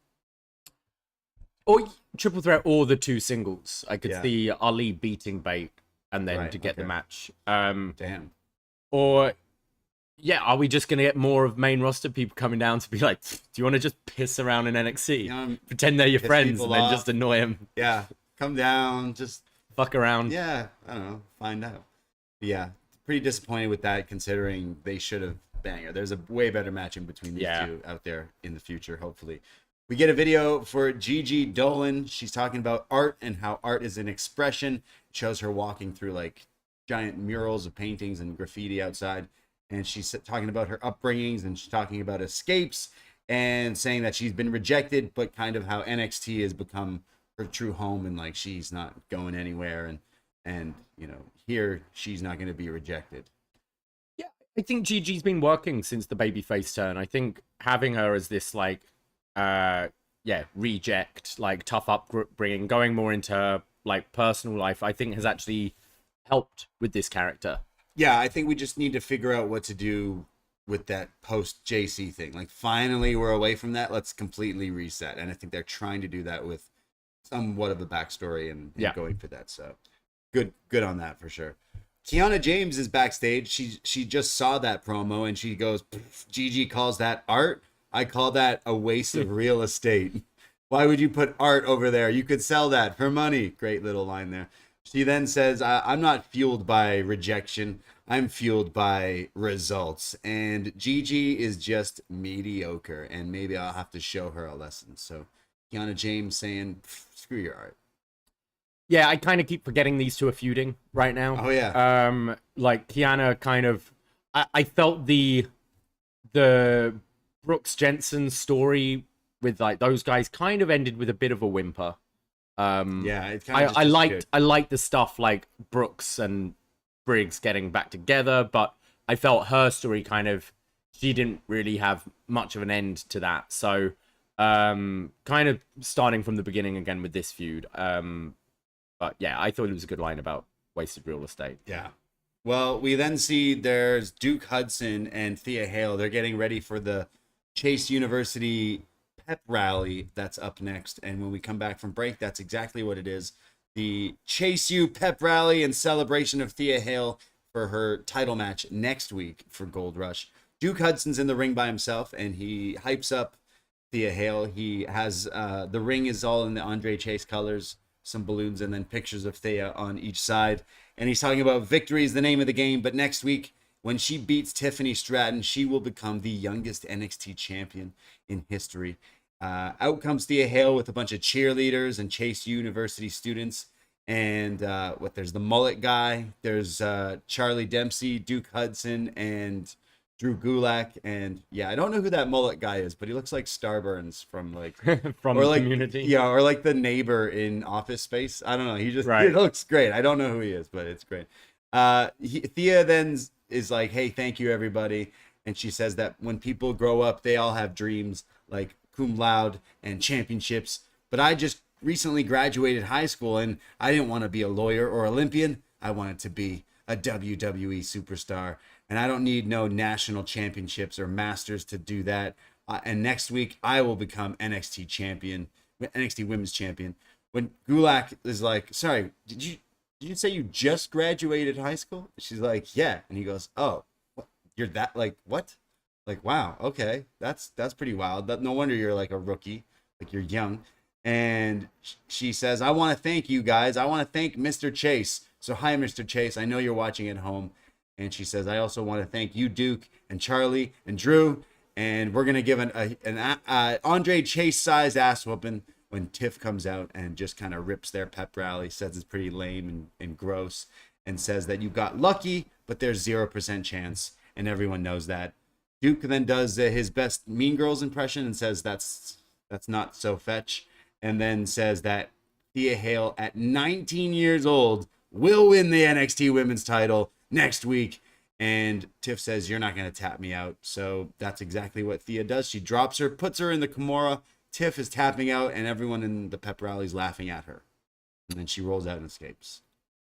Or triple threat, or the two singles. I could Yeah. see Ali beating Bate and then Right, to get the okay. match. Damn. Or, yeah, are we just going to get more of main roster people coming down to be like, do you want to just piss around in NXT? You know, Pretend they're your piss friends people and then off. just annoy them. Yeah, come down, just Fuck around. yeah, I don't know, find out. Yeah, pretty disappointed with that considering they should have banger. There's a way better match in between these two out there in the future, hopefully. We get a video for Gigi Dolan. She's talking about art and how art is an expression. It shows her walking through like giant murals of paintings and graffiti outside. And she's talking about her upbringings, and she's talking about escapes and saying that she's been rejected, but kind of how NXT has become her true home, and like she's not going anywhere. And you know, here she's not going to be rejected. Yeah, I think Gigi's been working since the babyface turn. I think having her as this like, reject, like tough upbringing, going more into her like personal life, I think has actually helped with this character. Yeah, I think we just need to figure out what to do with that post JC thing. Like, finally, we're away from that. Let's completely reset. And I think they're trying to do that with somewhat of a backstory and going for that. So good on that for sure. Kiana James is backstage. She just saw that promo and she goes, Gigi calls that art. I call that a waste of real estate. Why would you put art over there? You could sell that for money. Great little line there. She then says, I'm not fueled by rejection. I'm fueled by results. And Gigi is just mediocre. And maybe I'll have to show her a lesson. So Kiana James saying, screw your art. Yeah, I kind of keep forgetting these two are feuding right now. Oh, yeah. Like Kiana kind of, I felt the Brooks Jensen story with like those guys kind of ended with a bit of a whimper. Yeah, it kind of I liked the stuff like Brooks and Briggs getting back together, but I felt her story kind of, she didn't really have much of an end to that. So kind of starting from the beginning again with this feud. But yeah, I thought it was a good line about wasted real estate. Yeah. Well, we then see there's Duke Hudson and Thea Hale. They're getting ready for the Chase University pep rally that's up next. And when we come back from break, that's exactly what it is. The Chase U pep rally in celebration of Thea Hale for her title match next week for Gold Rush. Duke Hudson's in the ring by himself, and he hypes up Thea Hale. He has the ring is all in the Andre Chase colors, some balloons, and then pictures of Thea on each side. And he's talking about victory is the name of the game, but next week, when she beats Tiffany Stratton, she will become the youngest NXT champion in history. Out comes Thea Hale with a bunch of cheerleaders and Chase University students. And there's the mullet guy. There's Charlie Dempsey, Duke Hudson, and Drew Gulak. And yeah, I don't know who that mullet guy is, but he looks like Starburns from like From or the like, Community. Yeah, or like the neighbor in Office Space. I don't know. He Right. He looks great. I don't know who he is, but it's great. Thea then is like, hey, thank you, everybody. And she says that when people grow up, they all have dreams like cum laude and championships. But I just recently graduated high school and I didn't want to be a lawyer or Olympian. I wanted to be a WWE superstar. And I don't need no national championships or masters to do that. And next week, I will become NXT champion, NXT women's champion. When Gulak is like, sorry, did you say you just graduated high school? She's like, yeah. And he goes, oh, what? You're that, like, what? Like, wow, okay. That's pretty wild. No wonder you're like a rookie, like you're young. And she says, I want to thank you guys. I want to thank Mr. Chase. So hi, Mr. Chase. I know you're watching at home. And she says, I also want to thank you, Duke and Charlie and Drew. And we're going to give an Andre Chase-sized ass whooping when Tiff comes out and just kind of rips their pep rally, says it's pretty lame and gross, and says that you got lucky, but there's 0% chance. And everyone knows that. Duke then does his best Mean Girls impression and says that's not so fetch. And then says that Thea Hale, at 19 years old, will win the NXT Women's title next week. And Tiff says, you're not going to tap me out. So that's exactly what Thea does. She drops her, puts her in the Kimura. Tiff is tapping out, and everyone in the pep rally is laughing at her. And then she rolls out and escapes.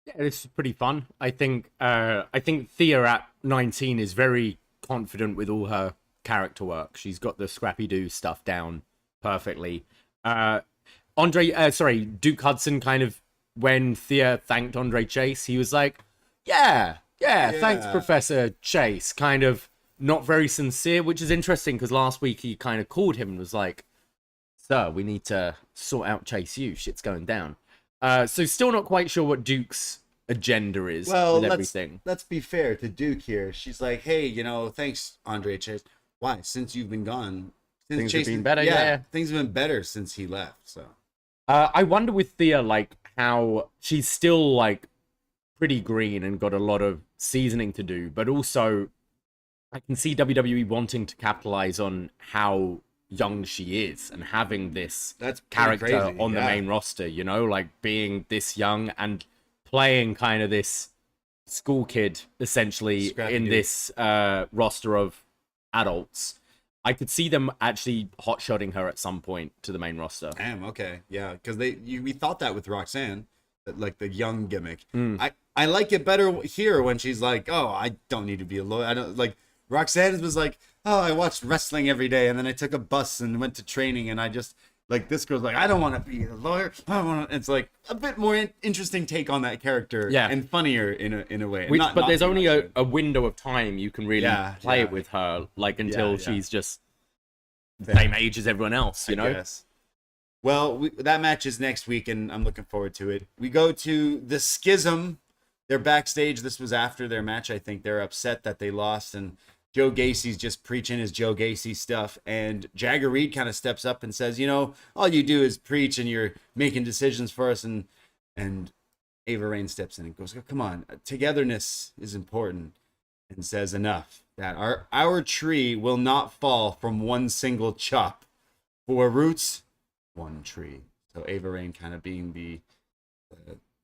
Yeah, this is pretty fun. I think Thea at 19 is very confident with all her character work. She's got the Scrappy-Doo stuff down perfectly. Duke Hudson kind of, when Thea thanked Andre Chase, he was like, yeah, thanks, Professor Chase. Kind of not very sincere, which is interesting because last week he kind of called him and was like, sir, we need to sort out Chase U. Shit's going down. So still not quite sure what Duke's agenda is with everything. Let's be fair to Duke here. She's like, hey, thanks, Andre Chase. Why? Since you've been gone, things have been better. Yeah, things have been better since he left. So I wonder with Thea, like, how she's still like pretty green and got a lot of seasoning to do, but also I can see WWE wanting to capitalize on how young she is and having this character on the main roster, like being this young and playing kind of this school kid essentially in this roster of adults. I could see them actually hot-shotting her at some point to the main roster. Damn, okay. Yeah, because we thought that with Roxanne, like the young gimmick. I like it better here when she's like, oh, I don't need to be a lawyer. I don't like. Roxanne was like, oh, I watched wrestling every day, and then I took a bus and went to training, and I just, like, this girl's like, I don't want to be a lawyer. It's like a bit more interesting take on that character, and funnier in a way. But there's only a window of time you can really play it with her, like, until she's just the same age as everyone else, you know? Yes. Well, that match is next week, and I'm looking forward to it. We go to the Schism. They're backstage. This was after their match, I think. They're upset that they lost, and Joe Gacy's just preaching his Joe Gacy stuff, and Jagger Reed kind of steps up and says, all you do is preach and you're making decisions for us, and Ava Raine steps in and goes, oh, come on, togetherness is important, and says enough, that our tree will not fall from one single chop. 4 roots, 1 tree. So Ava Raine kind of being the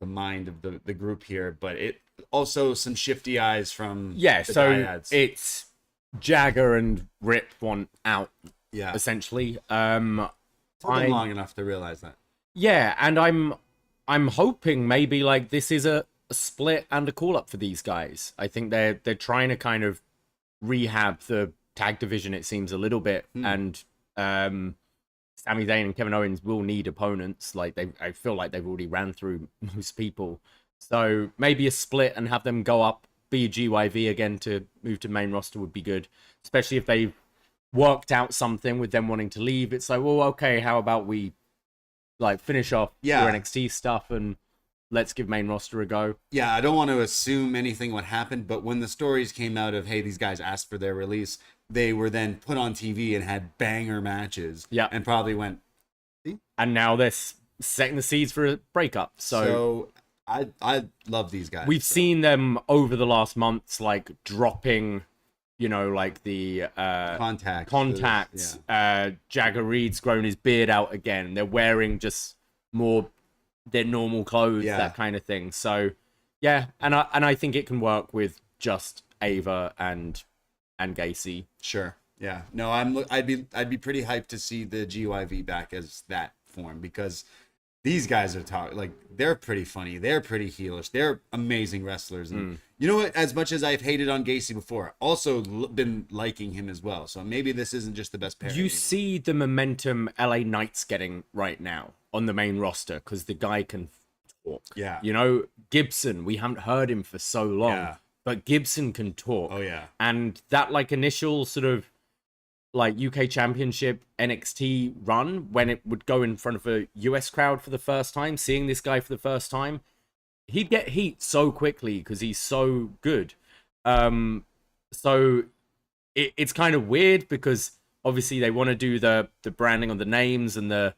mind of the group here, but it also some shifty eyes from the dyads. It's Jagger and Rip want out, essentially. It's been long enough to realize that. Yeah, and I'm hoping maybe like this is a split and a call up for these guys. I think they're trying to kind of rehab the tag division, it seems, a little bit, and Sami Zayn and Kevin Owens will need opponents. Like I feel like they've already ran through most people. So maybe a split and have them go up, be a GYV again to move to main roster would be good. Especially if they've worked out something with them wanting to leave. It's like, well, okay, how about we like finish off your NXT stuff and let's give main roster a go. Yeah, I don't want to assume anything would happen, but when the stories came out of, hey, these guys asked for their release, they were then put on TV and had banger matches. Yeah. And probably went, see? And now they're setting the seeds for a breakup. So I love these guys. We've seen them over the last months, like dropping, like the contacts. Yeah. Jagger Reed's grown his beard out again. They're wearing just more their normal clothes, that kind of thing. So yeah, and I think it can work with just Ava and Gacy. Sure. Yeah. No, I'd be pretty hyped to see the GYV back as that form, because these guys are they're pretty funny. They're pretty heelish. They're amazing wrestlers. And you know what? As much as I've hated on Gacy before, also been liking him as well. So maybe this isn't just the best pair. You see the momentum LA Knight's getting right now on the main roster because the guy can talk. Yeah. Gibson, we haven't heard him for so long, but Gibson can talk. Oh yeah. And that like initial sort of like UK Championship NXT run when it would go in front of a US crowd for the first time, seeing this guy for the first time, he'd get heat so quickly because he's so good. So it's kind of weird because obviously they want to do the branding on the names and the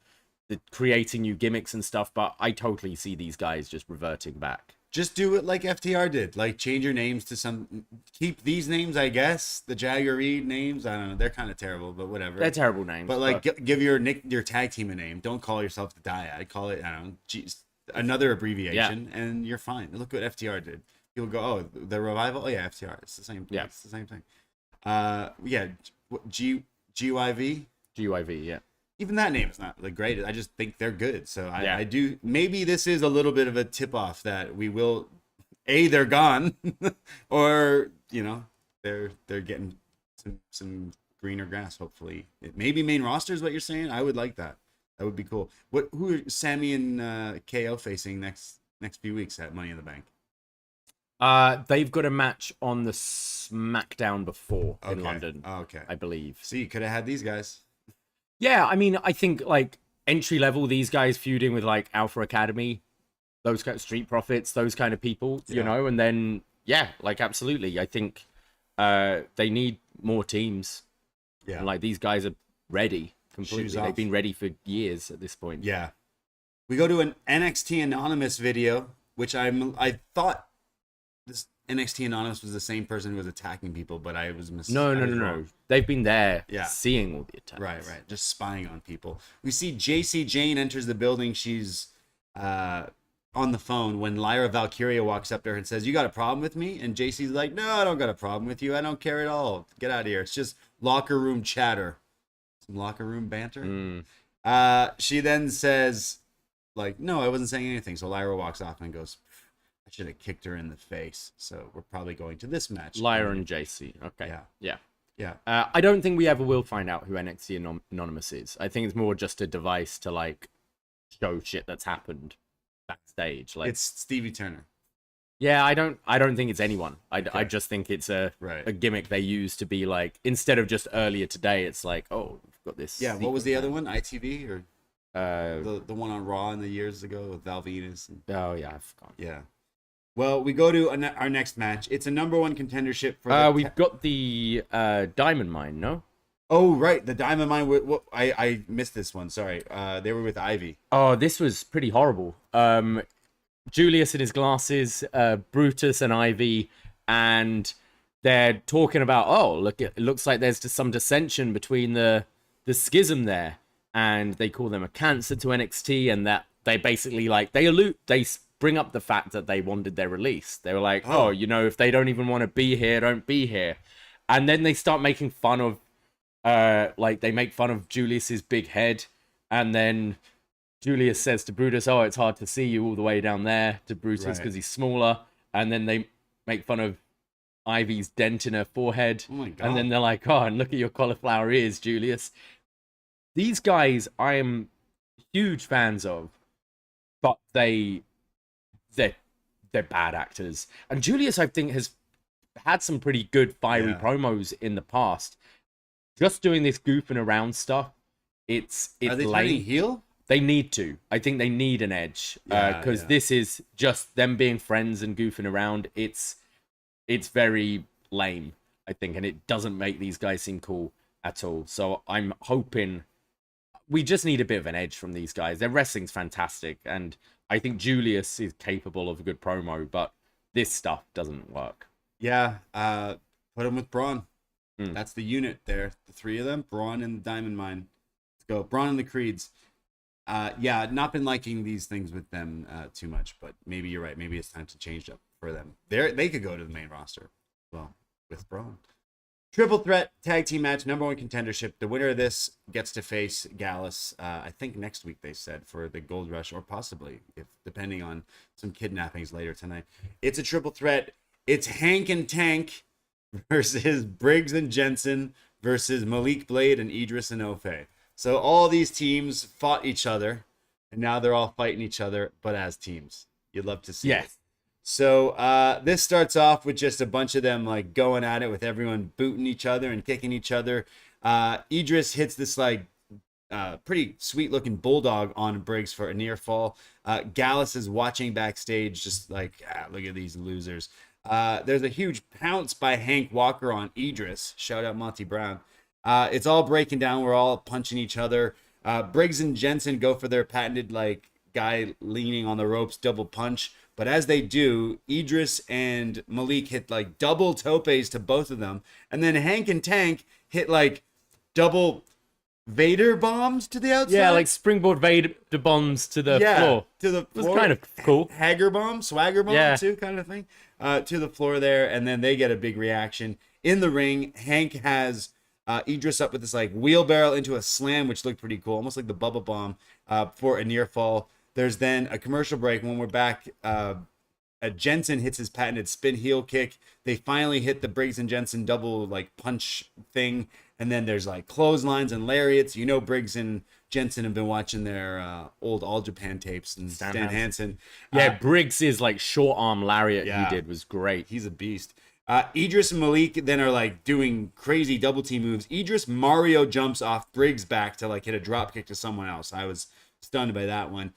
creating new gimmicks and stuff, but I totally see these guys just reverting back. Just do it like FTR did. Like, change your names to some... Keep these names, I guess. The Jagger Reed names. I don't know. They're kind of terrible, but whatever. They're terrible names. But, like, give your tag team a name. Don't call yourself the Dyad. Call it, I don't know, another abbreviation, and you're fine. Look what FTR did. People go, oh, the Revival? Oh, yeah, FTR. It's the same. Yeah. It's the same thing. Yeah. GYV? GYV, yeah. Even that name is not the greatest. I just think they're good. So I do. Maybe this is a little bit of a tip off that we will, they're gone, or they're getting some greener grass. Hopefully, maybe main roster is what you're saying. I would like that. That would be cool. Who are Sammy and KO facing next few weeks at Money in the Bank? They've got a match on the SmackDown before in London. Okay, I believe. See, you could have had these guys. Yeah, I mean, I think like entry level, these guys feuding with like Alpha Academy, those kind of Street Profits, those kind of people, you know, and then like absolutely, I think they need more teams. Yeah, and, like these guys are ready completely. They've been ready for years at this point. Yeah, we go to an NXT Anonymous video, which I thought this NXT Anonymous was the same person who was attacking people, but I was mistaken. No. They've been there seeing all the attacks. Right. Just spying on people. We see JC Jane enters the building. She's on the phone when Lyra Valkyria walks up to her and says, "You got a problem with me?" And JC's like, "No, I don't got a problem with you. I don't care at all. Get out of here. It's just locker room chatter." Some locker room banter. She then says, like, "No, I wasn't saying anything." So Lyra walks off and goes, "I should have kicked her in the face." So we're probably going to this match. Lyra and JC. Okay. Yeah. I don't think we ever will find out who NXT Anonymous is. I think it's more just a device to like show shit that's happened backstage. Like it's Stevie Turner. Yeah, I don't think it's anyone. I just think it's a gimmick they use to be like, instead of just earlier today, it's like, oh, we've got this. Yeah. What was the other one? ITV or the one on Raw in the years ago with Val Venus? Oh yeah, I've forgotten. Yeah. Well, we go to our next match. It's a number one contendership for. We've got the Diamond Mine, no? Oh right, the Diamond Mine. I missed this one. Sorry. They were with Ivy. Oh, this was pretty horrible. Julius in his glasses, Brutus and Ivy, and they're talking about, oh, look, it looks like there's just some dissension between the schism there, and they call them a cancer to NXT, and that they basically like they bring up the fact that they wanted their release. They were like, oh, if they don't even want to be here, don't be here. And then they start making fun of, they make fun of Julius's big head. And then Julius says to Brutus, oh, it's hard to see you all the way down there, to Brutus because he's smaller. And then they make fun of Ivy's dent in her forehead. Oh my God. And then they're like, oh, and look at your cauliflower ears, Julius. These guys I am huge fans of, but they're bad actors. And Julius, I think, has had some pretty good fiery promos in the past. Just doing this goofing around stuff, it's Are they turning heel? They need to. I think they need an edge because this is just them being friends and goofing around. It's very lame, I think, and it doesn't make these guys seem cool at all. So I'm hoping we just need a bit of an edge from these guys. Their wrestling's fantastic, and I think Julius is capable of a good promo, but this stuff doesn't work. Yeah, put him with Bron. That's the unit there. The three of them, Bron and the Diamond Mine. Let's go. Bron and the Creeds. Not been liking these things with them too much, but maybe you're right. Maybe it's time to change up for them. They could go to the main roster. Well, with Bron. Triple threat tag team match, number one contendership. The winner of this gets to face Gallus. I think next week they said for the Gold Rush, or possibly depending on some kidnappings later tonight. It's a triple threat. It's Hank and Tank versus Briggs and Jensen versus Malik Blade and Edris and Enofe. So all these teams fought each other, and now they're all fighting each other, but as teams. You'd love to see it. So this starts off with just a bunch of them like going at it with everyone booting each other and kicking each other. Edris hits this like pretty sweet looking bulldog on Briggs for a near fall. Gallus is watching backstage, just like, look at these losers. There's a huge pounce by Hank Walker on Edris. Shout out Monty Brown. It's all breaking down. We're all punching each other. Briggs and Jensen go for their patented like guy leaning on the ropes double punch. But as they do, Edris and Malik hit like double topes to both of them. And then Hank and Tank hit like double Vader bombs to the outside. Yeah, like springboard Vader bombs to the floor. To the floor. It was kind of cool. Hagger bomb, swagger bomb too, kind of thing. To the floor there, and then they get a big reaction. In the ring, Hank has Edris up with this like wheelbarrow into a slam, which looked pretty cool, almost like the Bubba Bomb for a near fall. There's then a commercial break. When we're back, Jensen hits his patented spin heel kick. They finally hit the Briggs and Jensen double like punch thing. And then there's like clotheslines and lariats. You know, Briggs and Jensen have been watching their old All Japan tapes and Stan Hansen. Yeah, Briggs' like short arm lariat he did was great. He's a beast. Edris and Malik then are like doing crazy double team moves. Idris Mario jumps off Briggs' back to like hit a drop kick to someone else. I was stunned by that one.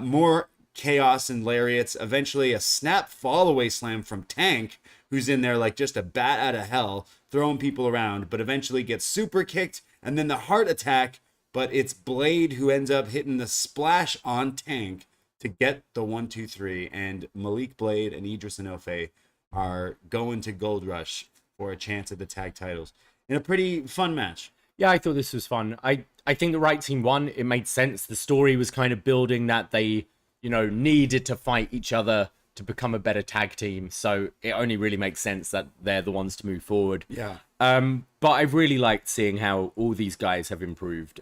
More chaos and lariats. Eventually a snap fall away slam from Tank, who's in there like just a bat out of hell, throwing people around, but eventually gets super kicked, and then the heart attack, but it's Blade who ends up hitting the splash on Tank to get the 1-2-3, and Malik Blade and Edris Enofe are going to Gold Rush for a chance at the tag titles in a pretty fun match. Yeah, I thought this was fun. I think the right team won. It made sense. The story was kind of building that they, needed to fight each other to become a better tag team. So it only really makes sense that they're the ones to move forward. Yeah. But I've really liked seeing how all these guys have improved.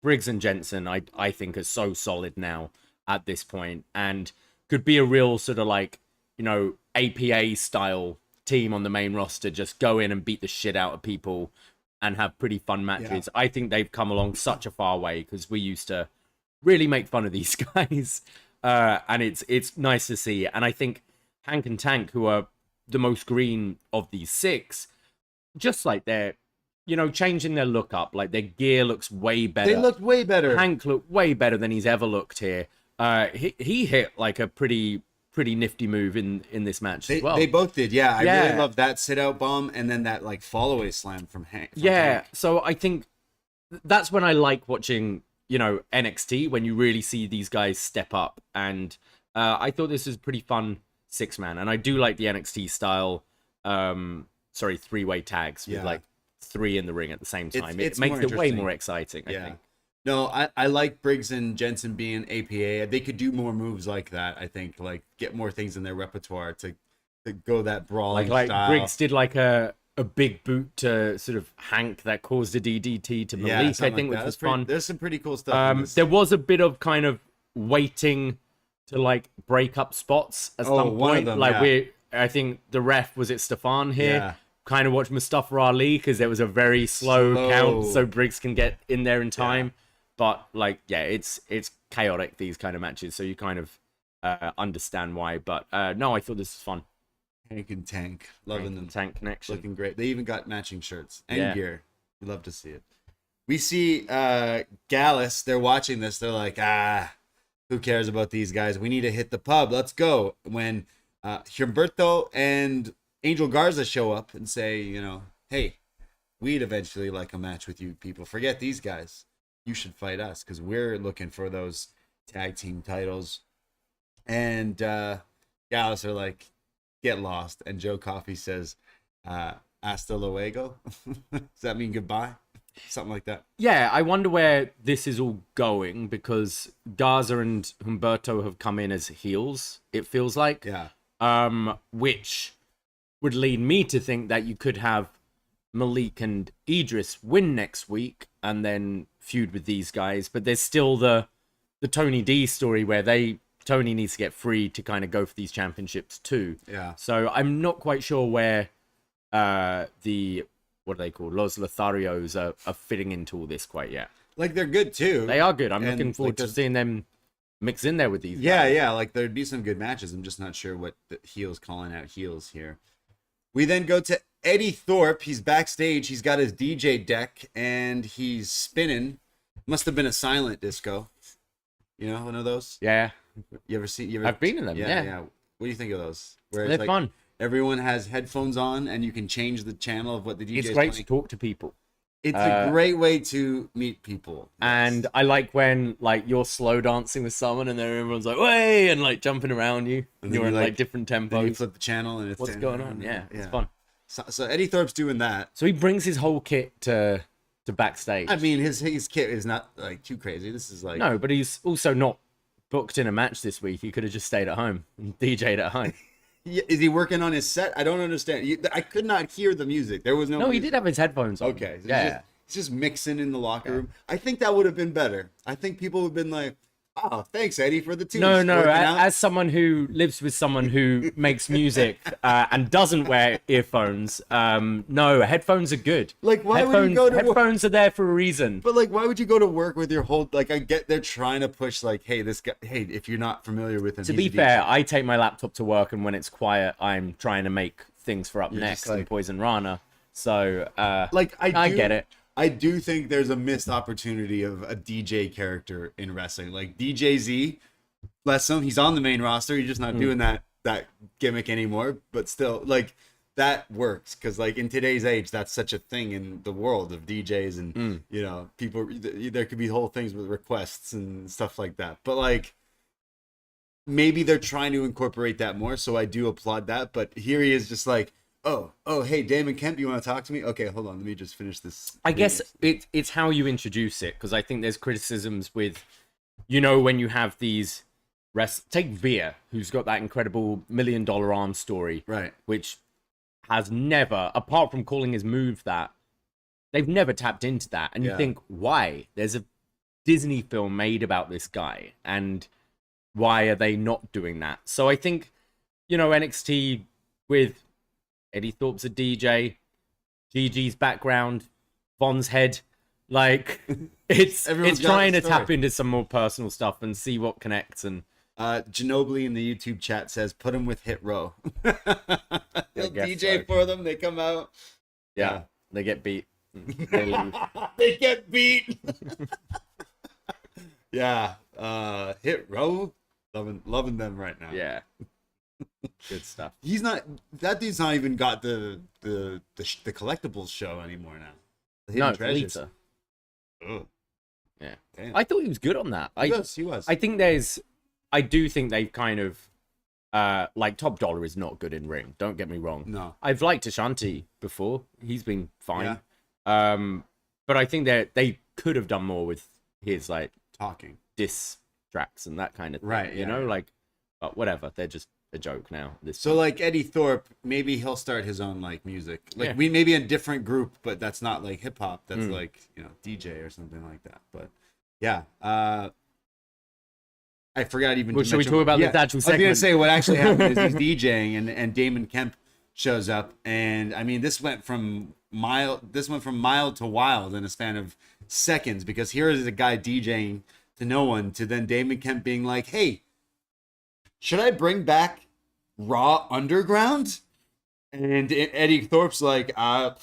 Briggs and Jensen, I think, are so solid now at this point and could be a real sort of like, APA style team on the main roster. Just go in and beat the shit out of people and have pretty fun matches. Yeah. I think they've come along such a far way because we used to really make fun of these guys. And it's nice to see. And I think Hank and Tank, who are the most green of these six, just like they're, changing their look up. Like their gear looks way better. They looked way better. Hank looked way better than he's ever looked here. He hit like a pretty nifty move in this match as well. They both did, yeah. I really love that sit-out bomb and then that like fall-away slam from Hank. Hank. So I think that's when I like watching, NXT, when you really see these guys step up. And I thought this was a pretty fun six-man. And I do like the NXT style, three-way tags with like three in the ring at the same time. It makes it way more exciting, I think. No, I like Briggs and Jensen being APA. They could do more moves like that, I think. Like, get more things in their repertoire to go that brawling style. Briggs did like a big boot to sort of Hank that caused a DDT to Malik, I think, which was fun. There's some pretty cool stuff. There was a bit of kind of waiting to like break up spots at some point. Of them, I think the ref, was it Stefan here? Yeah. Kind of watched Mustafa Ali because there was a very slow count so Briggs can get in there in time. Yeah. But it's chaotic, these kind of matches, so you kind of understand why. But no, I thought this was fun. Hank and Tank, loving them. Tank connection, looking great. They even got matching shirts and gear. We love to see it. We see Gallus. They're watching this. They're like, who cares about these guys? We need to hit the pub. Let's go. When Humberto and Angel Garza show up and say, hey, we'd eventually like a match with you people. Forget these guys. You should fight us because we're looking for those tag team titles. And Gallus are like, get lost. And Joe Coffey says, hasta luego. Does that mean goodbye? Something like that. Yeah, I wonder where this is all going because Garza and Humberto have come in as heels, it feels like. Yeah. Which would lead me to think that you could have Malik and Edris win next week and then feud with these guys, but there's still the Tony D story where Tony needs to get free to kind of go for these championships too. Yeah. So I'm not quite sure where the what are they called, Los Lotharios are fitting into all this quite yet. Like they're good too. They are good. I'm looking forward to seeing them mix in there with these guys. Yeah, like there'd be some good matches. I'm just not sure what the heels calling out heels here. We then go to Eddie Thorpe, he's backstage. He's got his DJ deck and he's spinning. Must have been a silent disco. You know, one of those? Yeah. You ever see? I've been in them. Yeah. What do you think of those? Where They're fun. Everyone has headphones on and you can change the channel of what the DJ is It's great playing. to talk to people. It's a great way to meet people. And I like when like you're slow dancing with someone and then everyone's like, "Way!" and like jumping around you. And you're in like different tempos. Then you flip the channel and it's what's going on? Yeah, it's fun. So Eddie Thorpe's doing that. So he brings his whole kit to backstage. I mean, his kit is not like too crazy. This is like no, but he's also not booked in a match this week. He could have just stayed at home and DJ'd at home. Is he working on his set? I don't understand. I could not hear the music. There was no. No, music. he did have his headphones on. Okay. So yeah. He's just mixing in the locker room. I think that would have been better. I think people would have been like, "Oh, thanks, Eddie, for the tunes." No. As someone who lives with someone who makes music and doesn't wear earphones, no, headphones are good. Like, why would you go to work? Headphones are there for a reason. But like, why would you go to work with your whole like? I get they're trying to push like, hey, this guy. Hey, if you're not familiar with him, To be fair, I take my laptop to work, and when it's quiet, I'm trying to make things for upNXT like- and Poison Rana. So, like I get it. I do think there's a missed opportunity of a DJ character in wrestling. Like DJ Z, bless him, he's on the main roster. He's just not doing that gimmick anymore. But still, like that works because like in today's age, that's such a thing in the world of DJs and you know people. There could be whole things with requests and stuff like that. But like maybe they're trying to incorporate that more. So I do applaud that. But here he is, just like. Oh, hey, Damon Kemp, you want to talk to me? Okay, hold on, let me just finish this. I guess it's how you introduce it, because I think there's criticisms with, you know, when you have these take Thea, who's got that incredible $1 million arm story, right? Which has never, apart from calling his move that, they've never tapped into that. And you think, why? There's a Disney film made about this guy, and why are they not doing that? So I think, you know, NXT with Eddie Thorpe's a DJ, Gigi's background, Von's head, like it's trying to tap into some more personal stuff and see what connects. And Ginobili in the YouTube chat says, "Put him with Hit Row." He'll DJ for them. They come out. Yeah. They get beat. They leave. They get beat. Yeah, Hit Row, loving them right now. Yeah. Good stuff. He's not. That dude's not even got the collectibles show anymore now. The Hidden Treasures. Ugh. Yeah. Damn. I thought he was good on that. He was. I do think they've kind of like Top Dollar is not good in ring. Don't get me wrong. No. I've liked Ashanti before. He's been fine. Yeah. But I think they could have done more with his like talking diss tracks and that kind of thing. Right. You know, like, but whatever. They're just a joke now. So like Eddie Thorpe, maybe he'll start his own like music. Like we maybe a different group, but that's not like hip hop. That's like, you know, DJ or something like that. But yeah. I forgot even well, to should we talk about this actual segment? I was gonna say what actually happened is he's DJing and Damon Kemp shows up, and I mean this went from mild to wild in a span of seconds, because here is a guy DJing to no one to then Damon Kemp being like, "Hey, should I bring back Raw Underground?" And Eddie Thorpe's like, I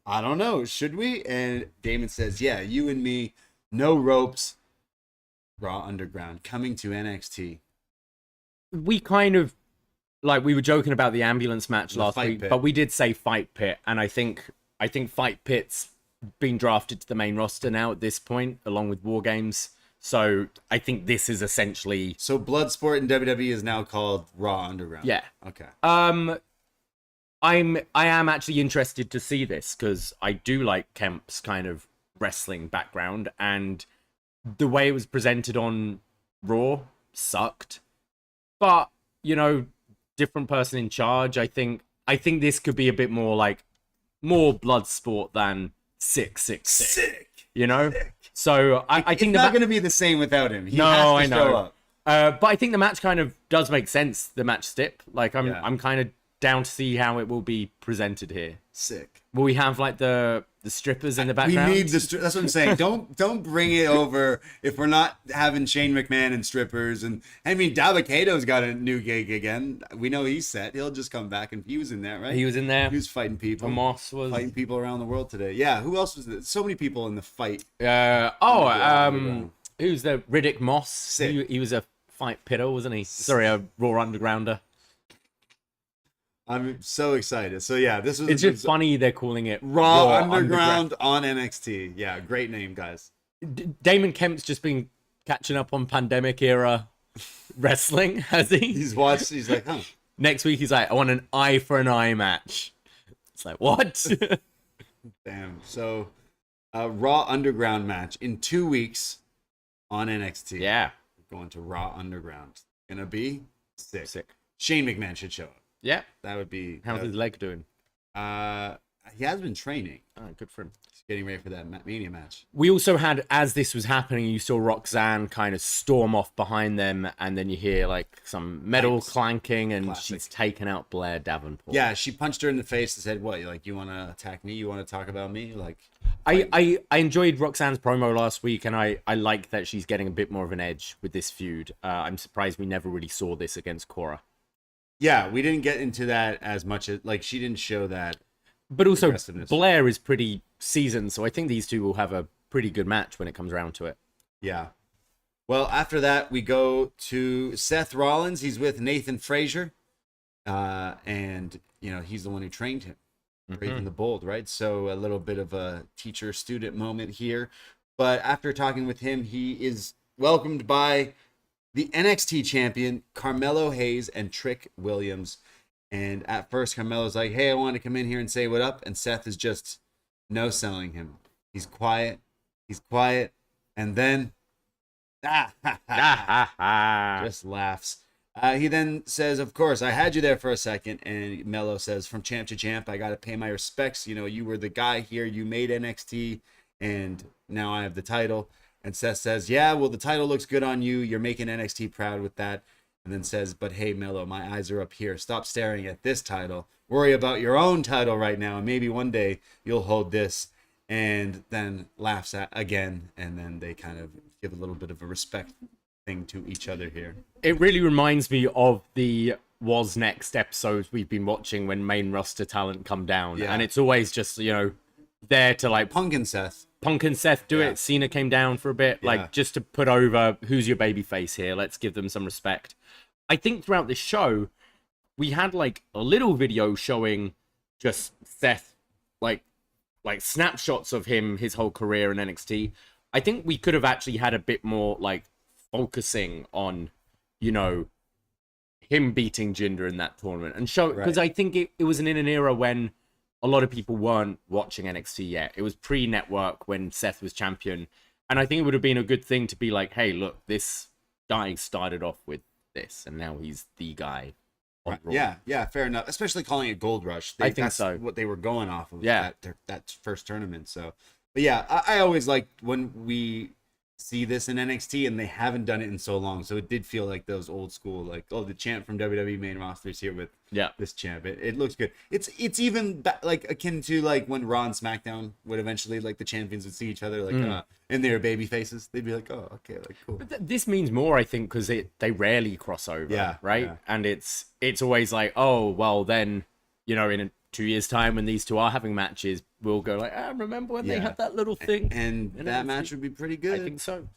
don't know, should we? And Damon says, "Yeah, you and me, no ropes, Raw Underground coming to NXT." We kind of, like, we were joking about the ambulance match last week, but we did say Fight Pit, and I think Fight Pit's been drafted to the main roster now at this point, along with War Games. So I think this is essentially... So Bloodsport in WWE is now called Raw Underground. Yeah. Okay. I am actually interested to see this, because I do like Kemp's kind of wrestling background, and the way it was presented on Raw sucked. But, you know, different person in charge. I think this could be a bit more like more Bloodsport than 666. Sick. You know? Sick. So I think it's not going to be the same without him. He has to I know. show up. But I think the match kind of does make sense. The match stip, like I'm kind of down to see how it will be presented here. Sick. Will we have like the the strippers in the We background. need that's what I'm saying. Don't bring it over if we're not having Shane McMahon and strippers. And I mean, Davicato's got a new gig again. We know he's set. He'll just come back, and he was in there, right? He was in there. He was fighting people. Moss was fighting people around the world today. Yeah. Who else was there? So many people in the fight. Who's the Riddick Moss? Sick. He was a fight pitter, wasn't he? Sorry, a Raw Undergrounder. I'm so excited. So yeah, this was. It's just funny they're calling it Raw Underground on NXT. Yeah, great name, guys. Damon Kemp's just been catching up on pandemic era wrestling, has he? He's watched. He's like, huh. Next week he's like, I want an eye for an eye match. It's like, what? Damn. So, Raw Underground match in 2 weeks on NXT. Yeah. Going to Raw Underground. Gonna be sick. Sick. Shane McMahon should show up. Yeah. That would be. How's his leg doing? He has been training. Oh, good for him. He's getting ready for that Mania match. We also had, as this was happening, you saw Roxanne kind of storm off behind them, and then you hear like some metal clanking, and Classic. she's taken out Blair Davenport. Yeah, she punched her in the face and said, "What? Like, you want to attack me? You want to talk about me?" Like, I enjoyed Roxanne's promo last week, and I like that she's getting a bit more of an edge with this feud. I'm surprised we never really saw this against Cora. yeah, we didn't get into that as much as like she didn't show that. But also, Aggressiveness. Blair is pretty seasoned, so I think these two will have a pretty good match when it comes around to it. Yeah. Well, after that, we go to Seth Rollins. He's with Nathan Frazier. And, you know, he's the one who trained him. Brave and the Bold, right? So a little bit of a teacher-student moment here. But after talking with him, he is welcomed by the NXT champion, Carmelo Hayes and Trick Williams. And at first, Carmelo's like, hey, I want to come in here and say what up. And Seth is just no-selling him. He's quiet. And then, just laughs. He then says, of course, I had you there for a second. And Melo says, from champ to champ, I got to pay my respects. You know, you were the guy here. You made NXT. And now I have the title. And Seth says, yeah, well, the title looks good on you. You're making NXT proud with that. And then says, but hey, Melo, my eyes are up here. Stop staring at this title. Worry about your own title right now. And maybe one day you'll hold this. And then laughs at again. And then they kind of give a little bit of a respect thing to each other here. It really reminds me of the Was Next episodes we've been watching when main roster talent come down. Yeah. And it's always just, you know, there to like Punk and Seth do Yeah. it. Cena came down for a bit, Yeah. like just to put over who's your baby face here. Let's give them some respect. I think throughout the show, we had like a little video showing just Seth, like snapshots of him, his whole career in NXT. I think we could have actually had a bit more like focusing on, you know, him beating Jinder in that tournament and show, because I think it was in an era when a lot of people weren't watching NXT yet. It was pre-network when Seth was champion. And I think it would have been a good thing to be like, hey, look, this guy started off with this and now he's the guy. on Raw. Yeah, fair enough. Especially calling it Gold Rush. I think that's so. what they were going off of. Yeah. that first tournament. So, but yeah, I always like when we see this in NXT and they haven't done it in so long. So it did feel like those old school, like, oh, the champ from WWE main roster is here with this champ. It looks good. It's even like akin to like when Raw and SmackDown would eventually, like, the champions would see each other like and they're baby faces. They'd be like, oh, okay, like, cool. But this means more, I think, because they rarely cross over, right? Yeah. And it's always like, oh, well, then, you know, in 2 years' time when these two are having matches, we'll go like, remember when they had that little thing? And that match would be pretty good. I think so.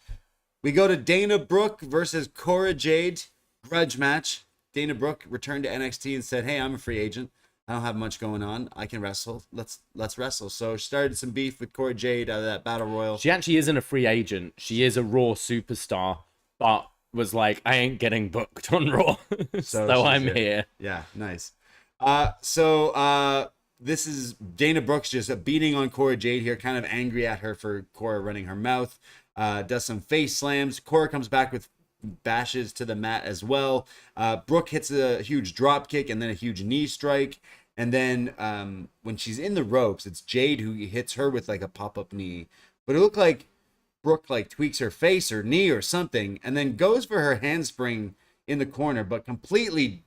We go to Dana Brooke versus Cora Jade, grudge match. Dana Brooke returned to NXT and said, hey, I'm a free agent. I don't have much going on. I can wrestle. Let's wrestle. So she started some beef with Cora Jade out of that battle royal. She actually isn't a free agent. She is a Raw superstar, but was like, I ain't getting booked on Raw. so I'm here. Yeah, nice. This is Dana Brooks just beating on Cora Jade here, kind of angry at her for Cora running her mouth. Does some face slams. Cora comes back with bashes to the mat as well. Brooke hits a huge drop kick and then a huge knee strike. And then when she's in the ropes, it's Jade who hits her with like a pop-up knee. But it looked like Brooke like tweaks her face or knee or something and then goes for her handspring in the corner, but completely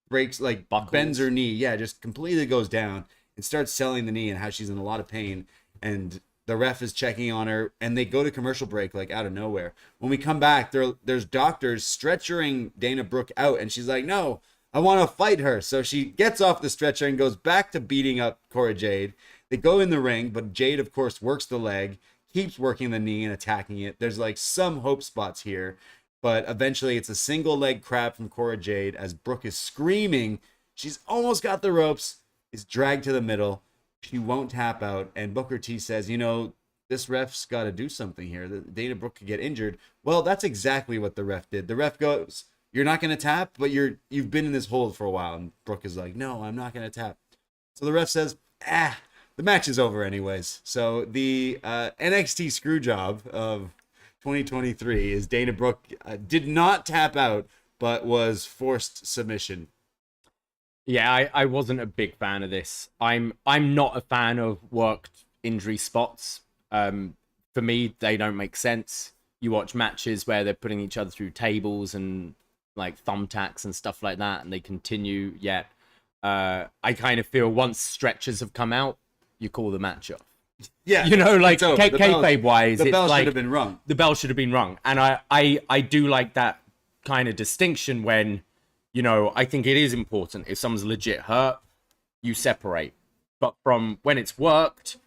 breaks, like, Buckles. bends her knee. Yeah, just completely goes down. and starts selling the knee and how she's in a lot of pain. And the ref is checking on her, and they go to commercial break like out of nowhere. When we come back, there's doctors stretchering Dana Brooke out, and she's like, no, I want to fight her. So she gets off the stretcher and goes back to beating up Cora Jade. They go in the ring, but Jade, of course, works the leg, keeps working the knee and attacking it. There's like some hope spots here, but eventually it's a single leg crab from Cora Jade as Brooke is screaming. She's almost got the ropes, is dragged to the middle. She won't tap out, and Booker T says, this ref's got to do something here. Dana Brooke could get injured. Well, that's exactly what the ref did. The ref goes, you're not going to tap, but you've been in this hold for a while. And Brooke is like, no, I'm not going to tap. So the ref says, the match is over anyways. So the NXT screw job of 2023 is Dana Brooke did not tap out, but was forced submission. Yeah, I wasn't a big fan of this. I'm not a fan of worked injury spots. For me, they don't make sense. You watch matches where they're putting each other through tables and like thumbtacks and stuff like that, and they continue. Yet, I kind of feel once stretchers have come out, you call the match off. Yeah, like kayfabe wise, the bell should have been rung. The bell should have been rung, and I do like that kind of distinction when, I think it is important if someone's legit hurt, you separate. But from when it's worked,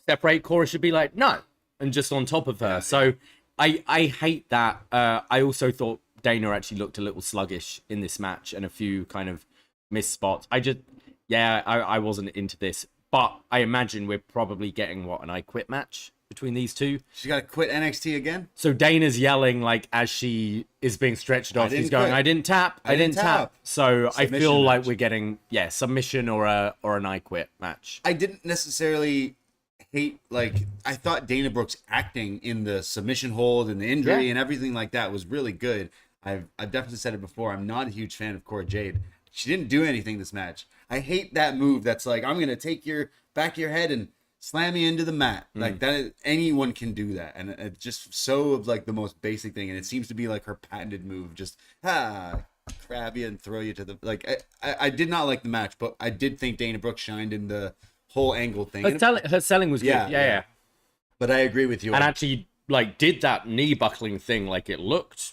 separate. Cora should be like, no, and just on top of her. Yeah. So I hate that. I also thought Dana actually looked a little sluggish in this match and a few kind of missed spots. I wasn't into this. But I imagine we're probably getting, an I Quit match between these two. She's got to quit NXT again? So Dana's yelling, like, as she is being stretched off. She's going, I didn't tap. I didn't tap. So submission I feel match. Like we're getting, submission or an I Quit match. I didn't necessarily hate, I thought Dana Brooke's acting in the submission hold and the injury and everything like that was really good. I've definitely said it before. I'm not a huge fan of Cora Jade. She didn't do anything this match. I hate that move that's like, I'm going to take your back of your head and slam you into the mat. Like that, anyone can do that. And it's just so of like the most basic thing. And it seems to be like her patented move. Just, grab you and throw you to the, I did not like the match, but I did think Dana Brooke shined in the whole angle thing. Her selling was good. Yeah. But I agree with you. And actually did that knee buckling thing. Like it looked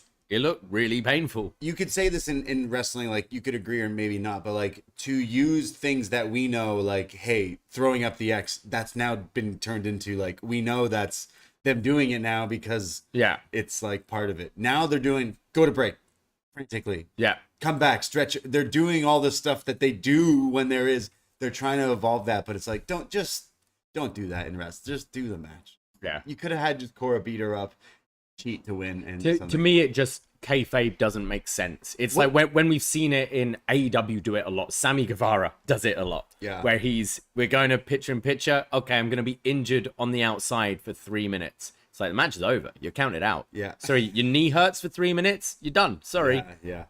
really painful. You could say this in wrestling, like you could agree or maybe not, but like to use things that we know, like, hey, throwing up the X, that's now been turned into like, we know that's them doing it now because it's like part of it. Now they're doing go to break frantically. Yeah. Come back, stretch. They're doing all the stuff that they do when they're trying to evolve that, but it's like, don't do that in wrestling. Just do the match. Yeah. You could have had just Cora beat her up, cheat to win. And to me, it just kayfabe doesn't make sense. It's like when we've seen it in AEW do it a lot. Sammy Guevara does it a lot. Yeah. Where we're going to picture in picture. Okay, I'm going to be injured on the outside for 3 minutes. It's like the match is over. You're counted out. Yeah. Sorry, your knee hurts for 3 minutes. You're done. Sorry. Yeah.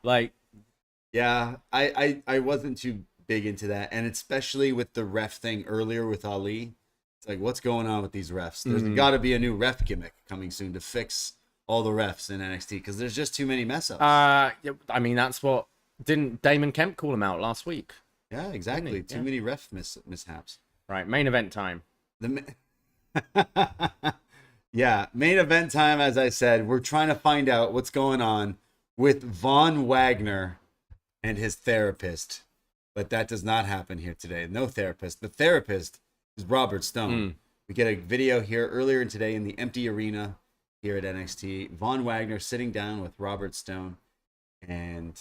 Yeah, I wasn't too big into that, and especially with the ref thing earlier with Ali. It's like, what's going on with these refs? There's got to be a new ref gimmick coming soon to fix all the refs in NXT because there's just too many mess ups. I mean, that's what didn't Damon Kemp call him out last week? Yeah, exactly. Too many ref mishaps. Right, main event time. Yeah, main event time. As I said, we're trying to find out what's going on with Von Wagner and his therapist, but that does not happen here today. No therapist. The therapist is Robert Stone. We get a video here earlier today in the empty arena here at NXT. Von Wagner sitting down with Robert Stone, and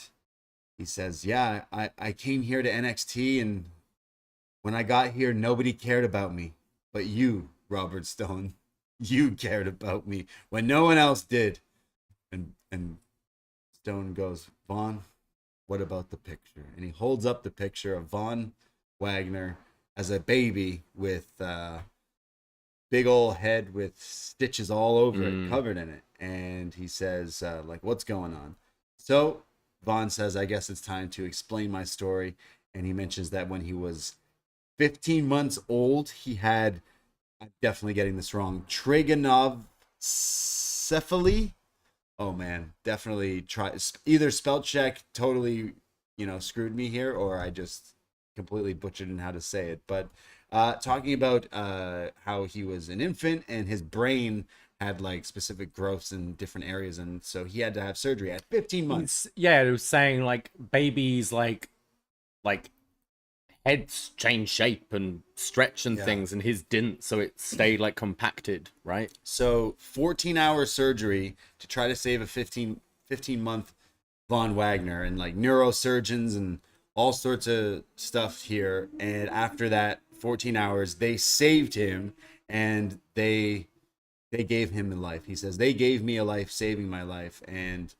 he says, yeah, I came here to NXT, and when I got here, nobody cared about me. But you, Robert Stone, you cared about me when no one else did. And Stone goes, Von, what about the picture? And he holds up the picture of Von Wagner as a baby with big old head with stitches all over it, covered in it. And he says, what's going on? So Von says, I guess it's time to explain my story. And he mentions that when he was 15 months old, he had, I'm definitely getting this wrong, trigonocephaly. Oh man, definitely try either spell check totally, screwed me here, or I just completely butchered in how to say it. But talking about how he was an infant and his brain had like specific growths in different areas, and so he had to have surgery at 15 months. Yeah, it was saying like babies like heads change shape and stretch and things, and his didn't, so it stayed like compacted, right? So 14-hour surgery to try to save a 15-month Von Wagner, and like neurosurgeons and all sorts of stuff here. And after that 14 hours, they saved him, and they gave him a life. He says, they gave me a life, saving my life. And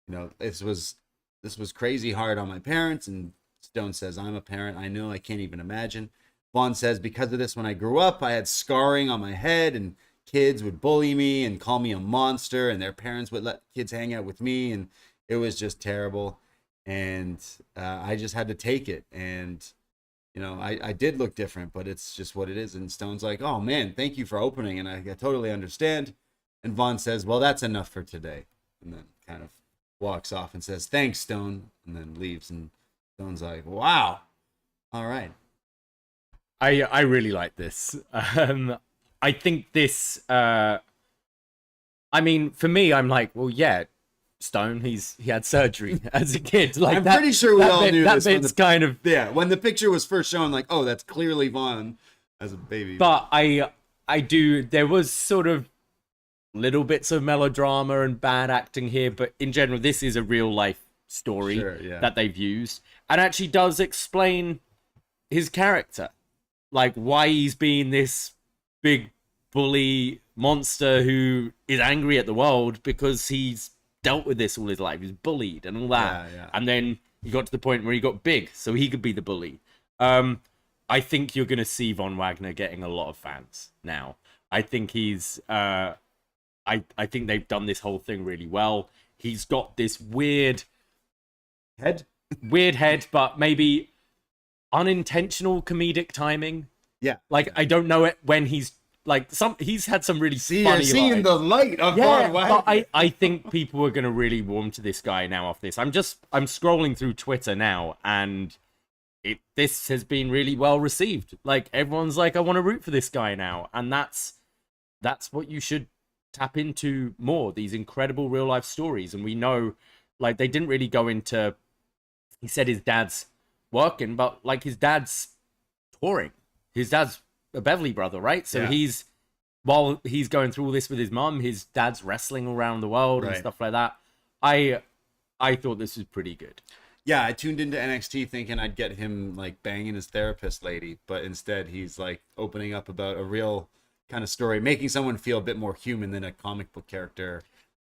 you know, this was crazy hard on my parents. And Stone says, I'm a parent. I know, I can't even imagine. Vaughn says, because of this, when I grew up, I had scarring on my head, and kids would bully me and call me a monster, and their parents would let kids hang out with me, and it was just terrible. And I just had to take it. And, you know, I did look different, but it's just what it is. And Stone's like, oh man, thank you for opening. And I totally understand. And Vaughn says, well, that's enough for today. And then kind of walks off and says, thanks, Stone. And then leaves. And Stone's like, wow. All right. I really like this. I think this, I mean, for me, I'm like, well, yeah, Stone, he had surgery as a kid. Like, I'm pretty sure we all knew this. That bit's kind of... Yeah, when the picture was first shown, like, oh, that's clearly Vaughn as a baby. But I do, there was sort of little bits of melodrama and bad acting here, but in general, this is a real life story that they've used, and actually does explain his character, like why he's being this big bully monster who is angry at the world because he's dealt with this all his life. He's bullied and all that. And then he got to the point where he got big so he could be the bully. I think you're going to see Von Wagner getting a lot of fans now. I think he's I think they've done this whole thing really well. He's got this weird head, but maybe unintentional comedic timing. Yeah. Like, I don't know it when he's like, he's had some really funny seeing lines. The light of Von Wagner. But I think people are going to really warm to this guy now off this. I'm scrolling through Twitter now, and this has been really well received. Like, everyone's like, I want to root for this guy now. And that's what you should tap into more, these incredible real life stories. And we know, like, they didn't really go into, he said his dad's working, but like his dad's touring. His dad's a Beverly brother, right? So while he's going through all this with his mum, his dad's wrestling around the world and stuff like that. I thought this was pretty good. Yeah, I tuned into NXT thinking I'd get him like banging his therapist lady, but instead he's like opening up about a real kind of story, making someone feel a bit more human than a comic book character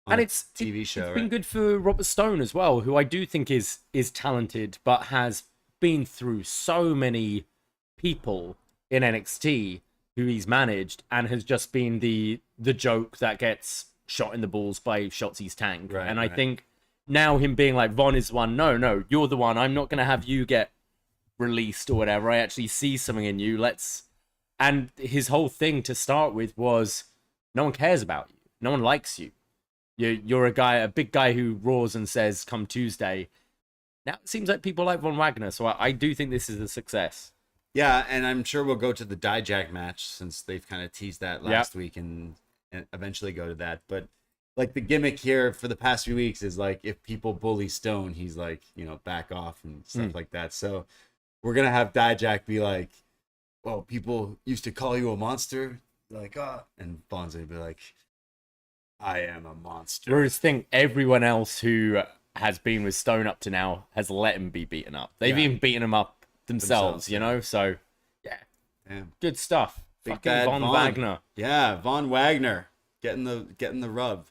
on a TV show. It's been good for Robert Stone as well, who I do think is talented, but has been through so many people in NXT who he's managed, and has just been the joke that gets shot in the balls by Shotzi's tank. And I think now him being like, Von is one, no, you're the one. I'm not going to have you get released or whatever. I actually see something in you. And his whole thing to start with was, no one cares about you. No one likes you. You're a big guy who roars and says, come Tuesday. Now it seems like people like Von Wagner, so I do think this is a success. Yeah, and I'm sure we'll go to the Dijak match since they've kind of teased that last week and eventually go to that. But like the gimmick here for the past few weeks is like, if people bully Stone, he's like, back off and stuff like that. So we're going to have Dijak be like, well, people used to call you a monster. Like, and Von's going to be like, I am a monster. Whereas everyone else who has been with Stone up to now has let him be beaten up. They've even beaten him up themselves, So, good stuff. Big bad Von Wagner. Yeah, Von Wagner getting the rub,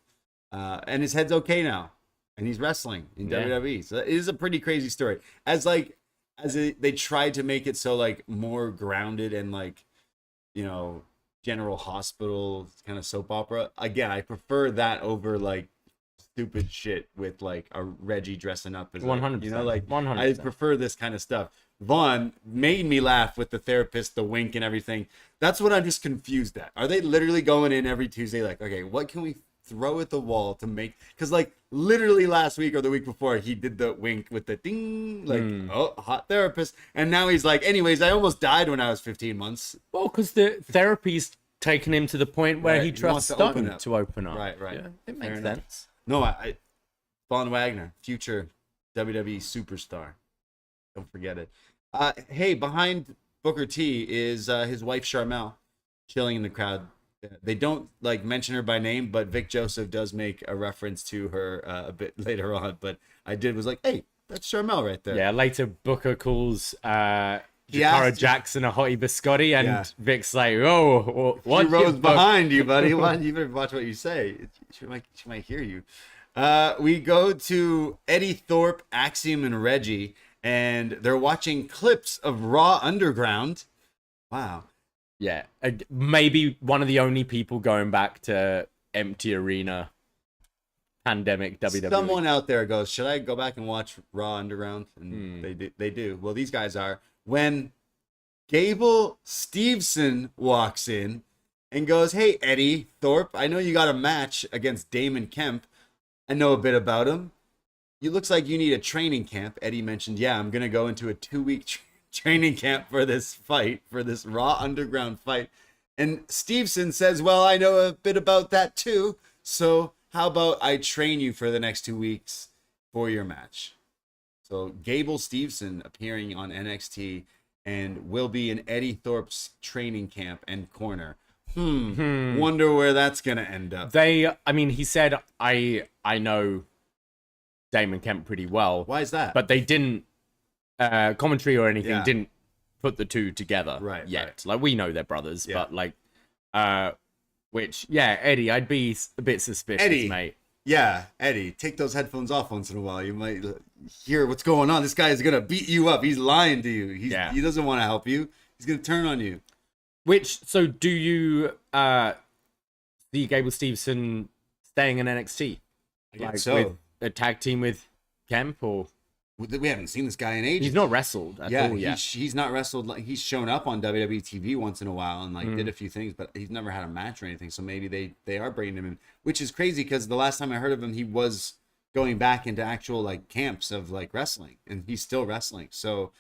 and his head's okay now, and he's wrestling in WWE. So it is a pretty crazy story. They tried to make it so like more grounded and like, General Hospital kind of soap opera. Again, I prefer that over like stupid shit with like a Reggie dressing up as 100%. Like 100%. I prefer this kind of stuff. Vaughn made me laugh with the therapist, the wink and everything. That's what I'm just confused at. Are they literally going in every Tuesday like, okay, what can we throw at the wall to make, because like literally last week or the week before he did the wink with the ding, like oh, hot therapist, and now he's like, anyways, I almost died when I was 15 months. Well, because the therapy's taken him to the point where he trusts wants to open Stone up. to open up. Right. Yeah, it Fair makes enough. sense. No, I Von Wagner, future WWE superstar, don't forget it. Hey, behind Booker T is his wife Charmel, chilling in the crowd. They don't like mention her by name, but Vic Joseph does make a reference to her a bit later on. But I was like, hey, that's Charmel right there. Yeah, later Booker calls Jakara asked- Jackson a hottie biscotti, and Yeah. Vic's like, oh, what? She rose behind you, buddy. You better watch what you say. She might hear you. We go to Eddie Thorpe, Axiom, and Reggie, and they're watching clips of Raw Underground. Wow. Yeah, maybe one of the only people going back to empty arena pandemic WWE. Someone out there goes, should I go back and watch Raw Underground? And they do. Well, these guys are. When Gable Steveson walks in and goes, hey, Eddie Thorpe, I know you got a match against Damon Kemp. I know a bit about him. You looks like you need a training camp. Eddie mentioned, yeah, I'm going to go into a 2-week training camp for this fight, for this Raw Underground fight. And Steveson says, well, I know a bit about that too. So how about I train you for the next 2 weeks for your match? So Gable Steveson appearing on NXT and will be in Eddie Thorpe's training camp and corner. Wonder where that's going to end up. He said, I know Damon Kemp pretty well. Why is that? But they didn't, commentary or anything, Yeah. didn't put the two together yet. Right. Like, we know they're brothers, Yeah. but like, Eddie, I'd be a bit suspicious, Eddie. mate. Yeah, Eddie, take those headphones off once in a while. You might hear what's going on. This guy is going to beat you up. He's lying to you. He doesn't want to help you. He's going to turn on you. So do you see Gable Steveson staying in NXT? I guess so. With a tag team with Kemp, or We haven't seen this guy in ages. he's not wrestled at all yet. He's not wrestled. Like, he's shown up on WWE TV once in a while and did a few things, but he's never had a match or anything. So maybe they are bringing him in, which is crazy because the last time I heard of him, he was going back into actual camps of wrestling, and he's still wrestling. So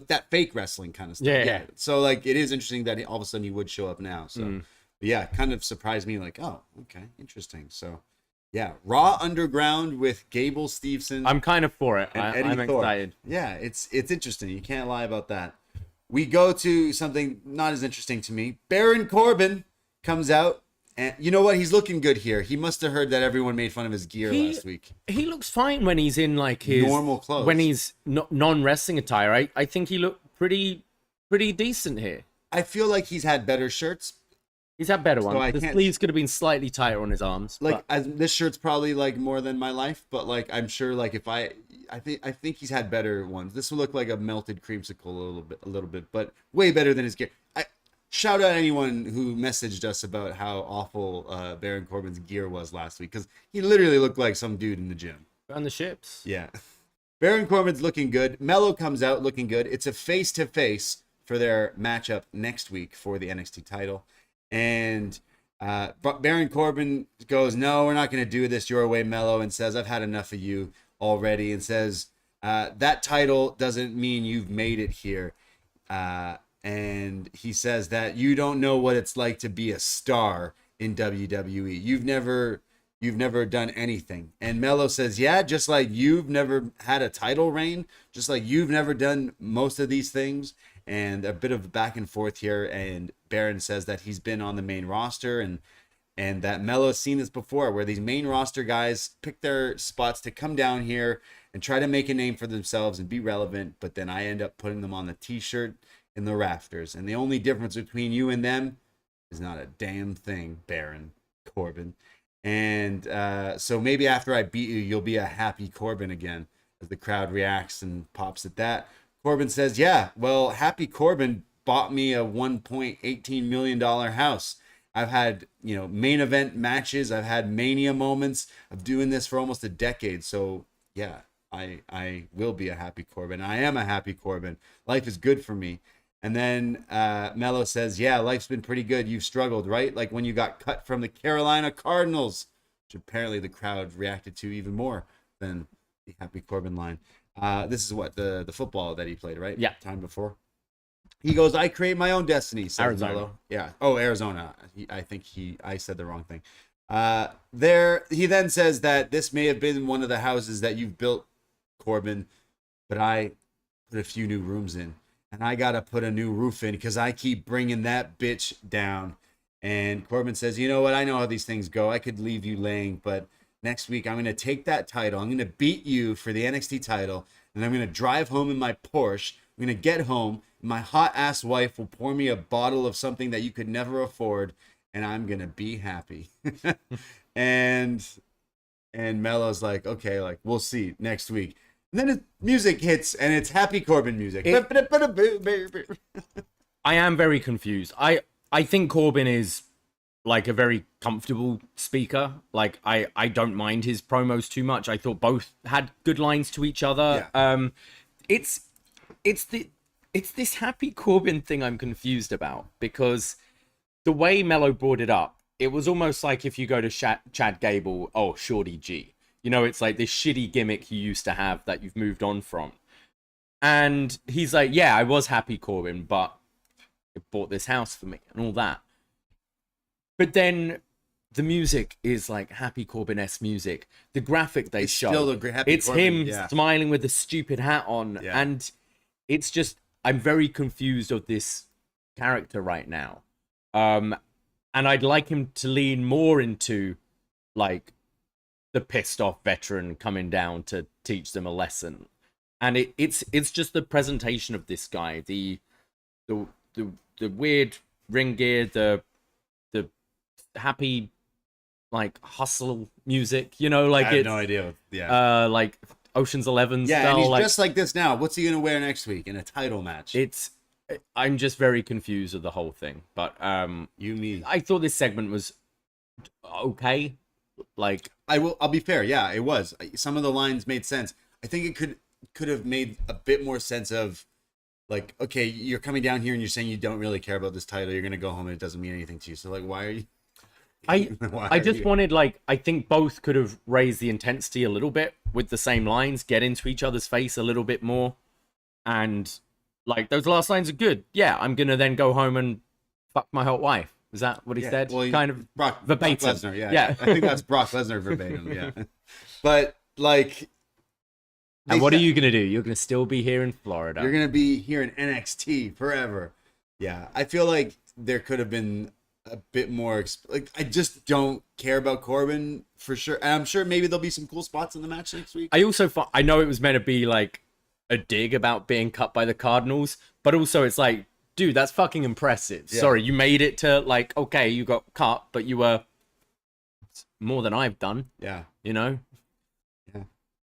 that fake wrestling kind of stuff. Yeah. So it is interesting that all of a sudden he would show up now. So but yeah, kind of surprised me. Oh, okay, interesting. So. Yeah, Raw Underground with Gable Steveson. I'm kind of for it. And I'm Eddie Thorpe. excited. Yeah, it's interesting. You can't lie about that. We go to something not as interesting to me. Baron Corbin comes out, and you know what? He's looking good here. He must have heard that everyone made fun of his gear last week. He looks fine when he's in his normal clothes. When he's non-wrestling attire, I think he looked pretty decent here. I feel like he's had better shirts. He's had better ones. The can't- sleeves could have been slightly tighter on his arms. This shirt's probably more than my life, but I'm sure if I think he's had better ones. This will look like a melted creamsicle a little bit, but way better than his gear. Shout out anyone who messaged us about how awful Baron Corbin's gear was last week, because he literally looked like some dude in the gym. On the ships. Yeah. Baron Corbin's looking good. Melo comes out looking good. It's a face-to-face for their matchup next week for the NXT title. And Baron Corbin goes, no, we're not going to do this your way, Melo, and says, I've had enough of you already, and says, that title doesn't mean you've made it here. And he says that you don't know what it's like to be a star in WWE. You've never done anything. And Melo says, yeah, just like you've never had a title reign, just like you've never done most of these things. And a bit of back and forth here, and Baron says that he's been on the main roster, and that Melo's seen this before, where these main roster guys pick their spots to come down here and try to make a name for themselves and be relevant, but then I end up putting them on the t-shirt in the rafters. And the only difference between you and them is not a damn thing, Baron Corbin. And so maybe after I beat you, you'll be a happy Corbin again, as the crowd reacts and pops at that. Corbin says, yeah, well, Happy Corbin bought me a $1.18 million house. I've had, main event matches. I've had mania moments of doing this for almost a decade. So, yeah, I will be a Happy Corbin. I am a Happy Corbin. Life is good for me. And then Melo says, yeah, life's been pretty good. You've struggled, right? Like when you got cut from the Carolina Cardinals, which apparently the crowd reacted to even more than the Happy Corbin line. This is what the football that he played, right? Yeah. Time before. He goes, I create my own destiny, says Arizona. Melo. Yeah. Oh, Arizona. I said the wrong thing. He then says that this may have been one of the houses that you've built, Corbin, but I put a few new rooms in, and I got to put a new roof in because I keep bringing that bitch down. And Corbin says, you know what? I know how these things go. I could leave you laying, but next week I'm going to take that title. I'm going to beat you for the NXT title, and I'm going to drive home in my Porsche. I'm going to get home. My hot-ass wife will pour me a bottle of something that you could never afford, and I'm going to be happy. and Melo's like, okay, like, we'll see next week. And then his music hits, and it's Happy Corbin music. I am very confused. I think Corbin is like a very comfortable speaker. Like I don't mind his promos too much. I thought both had good lines to each other. Yeah. It's this Happy Corbin thing I'm confused about, because the way Melo brought it up, it was almost like if you go to Chad Gable, oh, Shorty G. You know, it's like this shitty gimmick you used to have that you've moved on from. And he's like, yeah, I was Happy Corbin, but it bought this house for me and all that. But then the music is like Happy Corbin-esque music. The graphic they show, it's Corbin, him smiling with a stupid hat on. Yeah. And it's just, I'm very confused of this character right now. And I'd like him to lean more into like the pissed off veteran coming down to teach them a lesson. And it's just the presentation of this guy, the weird ring gear, the happy like hustle music, you know, like I have no idea. Yeah. Like Ocean's 11 yeah, style. And he's like, just like this now. What's he gonna wear next week in a title match? I'm just very confused with the whole thing. But I thought this segment was okay. Like I'll be fair. Yeah, it was. Some of the lines made sense. I think it could have made a bit more sense of like, okay, you're coming down here and you're saying you don't really care about this title. You're gonna go home and it doesn't mean anything to you. So like, why are you? I just wanted, like, I think both could have raised the intensity a little bit with the same lines, get into each other's face a little bit more, and like those last lines are good. Yeah, I'm gonna then go home and fuck my hot wife. Is that what he said? Well, kind of verbatim. Brock Lesnar, yeah. I think that's Brock Lesnar verbatim. Yeah, but like. And what are you going to do? You're going to still be here in Florida. You're going to be here in NXT forever. Yeah. I feel like there could have been a bit more. Like, I just don't care about Corbin for sure. And I'm sure maybe there'll be some cool spots in the match next week. I know it was meant to be like a dig about being cut by the Cardinals, but also it's like, dude, that's fucking impressive. Yeah. Sorry, you made it to like, okay, you got cut, but you were more than I've done. Yeah. You know?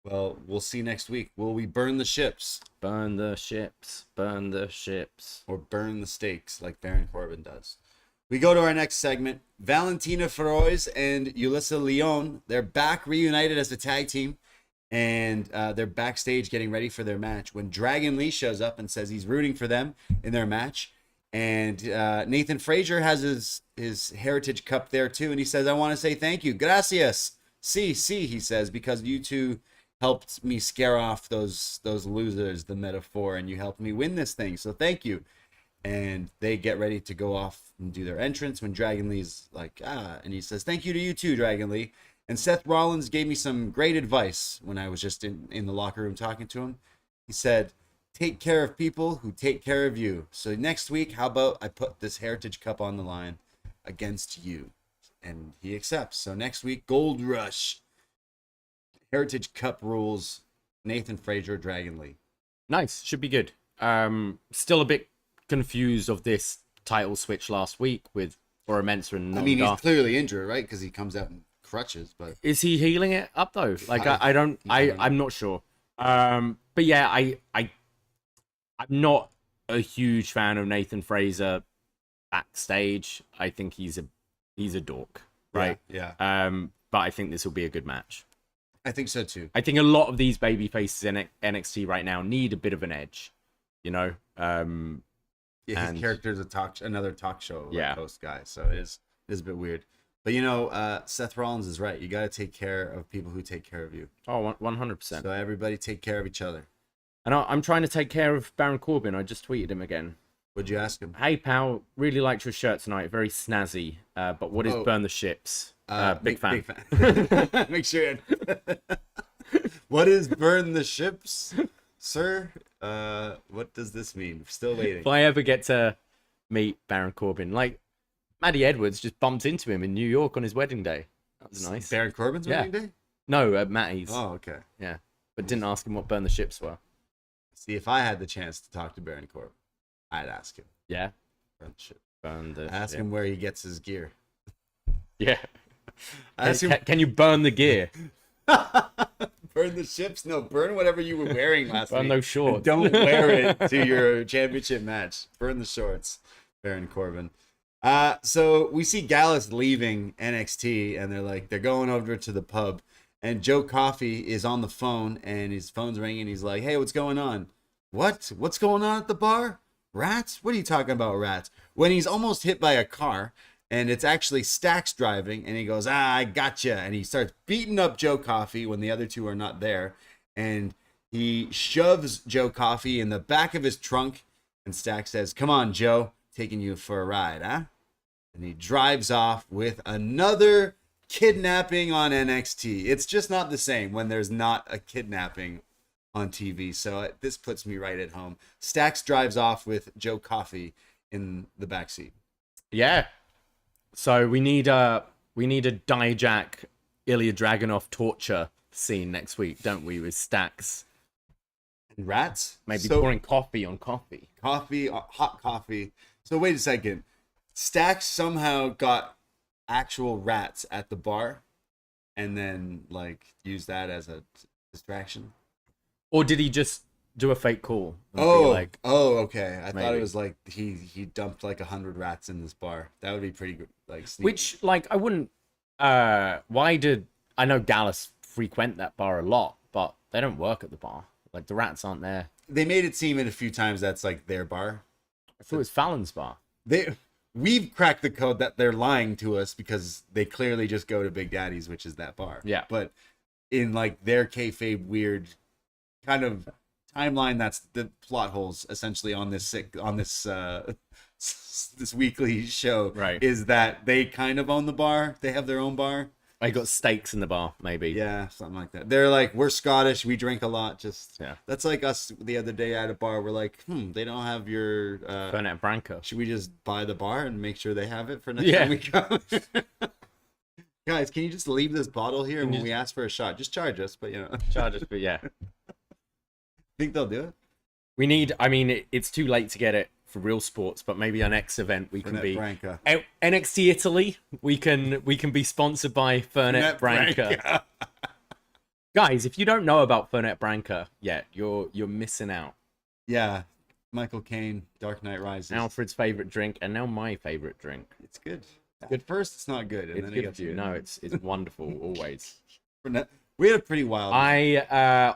Well, we'll see next week. Will we burn the ships? Burn the ships. Burn the ships. Or burn the stakes like Baron Corbin does. We go to our next segment. Valentina Feroz and Yulisa Leon. They're back reunited as a tag team. And they're backstage getting ready for their match when Dragon Lee shows up and says he's rooting for them in their match. And Nathan Frazier has his Heritage Cup there too. And he says, I want to say thank you. Gracias. Sí, he says, because you two helped me scare off those losers, the metaphor, and you helped me win this thing. So thank you. And they get ready to go off and do their entrance when Dragon Lee's like, and he says, thank you to you too, Dragon Lee. And Seth Rollins gave me some great advice when I was just in the locker room talking to him. He said, take care of people who take care of you. So next week, how about I put this Heritage Cup on the line against you? And he accepts. So next week, Gold Rush. Heritage Cup rules, Nathan Frazier, Dragon Lee. Nice. Should be good. Still a bit confused of this title switch last week with Ora Mensah and I mean, he's clearly injured, right? Because he comes out in crutches, but... Is he healing it up, though? Like, I'm not sure. But yeah, I'm not a huge fan of Nathan Frazier backstage. I think he's a dork, right? Yeah. But I think this will be a good match. I think so too. I think a lot of these baby faces in NXT right now need a bit of an edge, you know. Yeah, And- his character's another talk show Yeah. host guy, so it is a bit weird. But Seth Rollins is right. You got to take care of people who take care of you. Oh, 100%. So everybody take care of each other. And I'm trying to take care of Baron Corbin. I just tweeted him again. What'd you ask him? Hey, pal, really liked your shirt tonight. Very snazzy. But what is Burn the Ships? Big fan. Make sure. What is burn the ships, sir? What does this mean? Still waiting. If I ever get to meet Baron Corbin, like Maddie Edwards just bumped into him in New York on his wedding day. That was nice. Baron Corbin's wedding day? No, Maddie's. Oh, okay. Yeah, but didn't ask him what Burn the Ships were. See, if I had the chance to talk to Baron Corbin, I'd ask him. Yeah. Burn the ship. Burn the Ask him where he gets his gear. Yeah. Ask him. Can you burn the gear? Burn the ships? No, burn whatever you were wearing last Burn week. those shorts. And don't wear it to your championship match. Burn the shorts, Baron Corbin. So we see Gallus leaving NXT, and they're going over to the pub, and Joe Coffey is on the phone, and his phone's ringing. He's like, "Hey, what's going on? What's going on at the bar? Rats? What are you talking about, rats?" When he's almost hit by a car, and it's actually Stacks driving, and he goes, "I gotcha," and he starts beating up Joe Coffey when the other two are not there, and he shoves Joe Coffey in the back of his trunk, and Stacks says, "Come on, Joe, taking you for a ride, huh?" And he drives off with another kidnapping on NXT. It's just not the same when there's not a kidnapping on TV. So this puts me right at home. Stacks drives off with Joe Coffey in the backseat. Yeah. So we need a Dijak Ilya Dragunov torture scene next week, don't we? With Stacks And rats? maybe pouring coffee on coffee. Coffee, hot coffee. So wait a second. Stacks somehow got actual rats at the bar and then use that as a distraction. Or did he just do a fake call? And be Okay. I thought maybe. it was like he dumped 100 rats in this bar. That would be pretty good. Sneaky. Which, I wouldn't. Why did I know Gallus frequent that bar a lot, but they don't work at the bar. The rats aren't there. They made it seem in a few times that's their bar. I thought it was Fallon's bar. We've cracked the code that they're lying to us because they clearly just go to Big Daddy's, which is that bar. Yeah. But in their kayfabe weird kind of timeline, that's the plot holes essentially on this this weekly show. Right. Is that they kind of own the bar? They have their own bar. They got steaks in the bar, maybe. Yeah, something like that. They're we're Scottish, we drink a lot. Yeah. That's like us the other day at a bar. We're they don't have your Burnett Branca. should we just buy the bar and make sure they have it for next Yeah. time we come? Guys, can you just leave this bottle here, and when we ask for a shot, just charge us, but Charge us, but yeah. think they'll do it? We need, it's too late to get it for real sports, but maybe our next event we can be Branca. NXT Italy. We can be sponsored by Fernet Branca. Guys, if you don't know about Fernet Branca yet, you're missing out. Yeah, Michael Caine, Dark Knight Rises. Alfred's favorite drink, and now my favorite drink. It's good. At first, it's not good, and It's then it good gets for you. good. No, it's wonderful always. We had a pretty wild.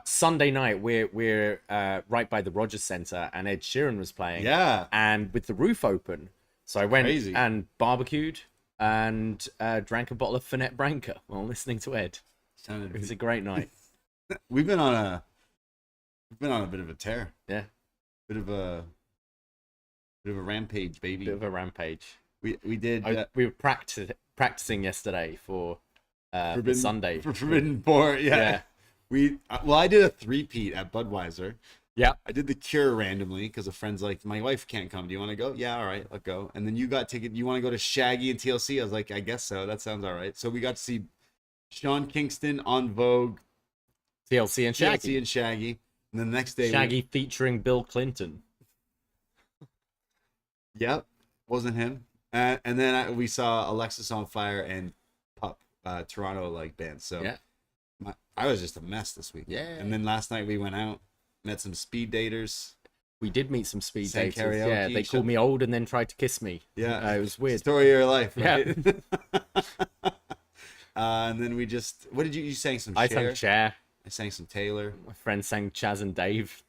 Sunday night we're right by the Rogers Center, and Ed Sheeran was playing. Yeah. And with the roof open, so I went Crazy. and barbecued and drank a bottle of Fernet Branca while listening to Ed. It was a great night. We've been on a bit of a tear. Yeah, Bit of a rampage, baby. bit of a rampage. We did We were practicing yesterday for the Sunday. for Forbidden Pour. Yeah. I did a 3-peat at Budweiser. Yeah. I did the Cure randomly because a friend's like, my wife can't come. Do you want to go? Yeah, all right, I'll go. And then you got ticket. You want to go to Shaggy and TLC? I was like, I guess so. That sounds all right. So we got to see Sean Kingston on Vogue, TLC and Shaggy. TLC and Shaggy. And then the next day, Shaggy featuring Bill Clinton. Yep, wasn't him. And then we saw Alexis on Fire and Pup, Toronto band. So Yeah. I was just a mess this week. Yeah. And then last night we went out, met some speed daters. We did meet some speed Sang daters. karaoke, Yeah, they called me old and then tried to kiss me. Yeah, It was weird. Story of your life, Yeah. right? And then we just, what did you sang some I Cher? sang Cher. I sang some Taylor. My friends sang Chaz and Dave.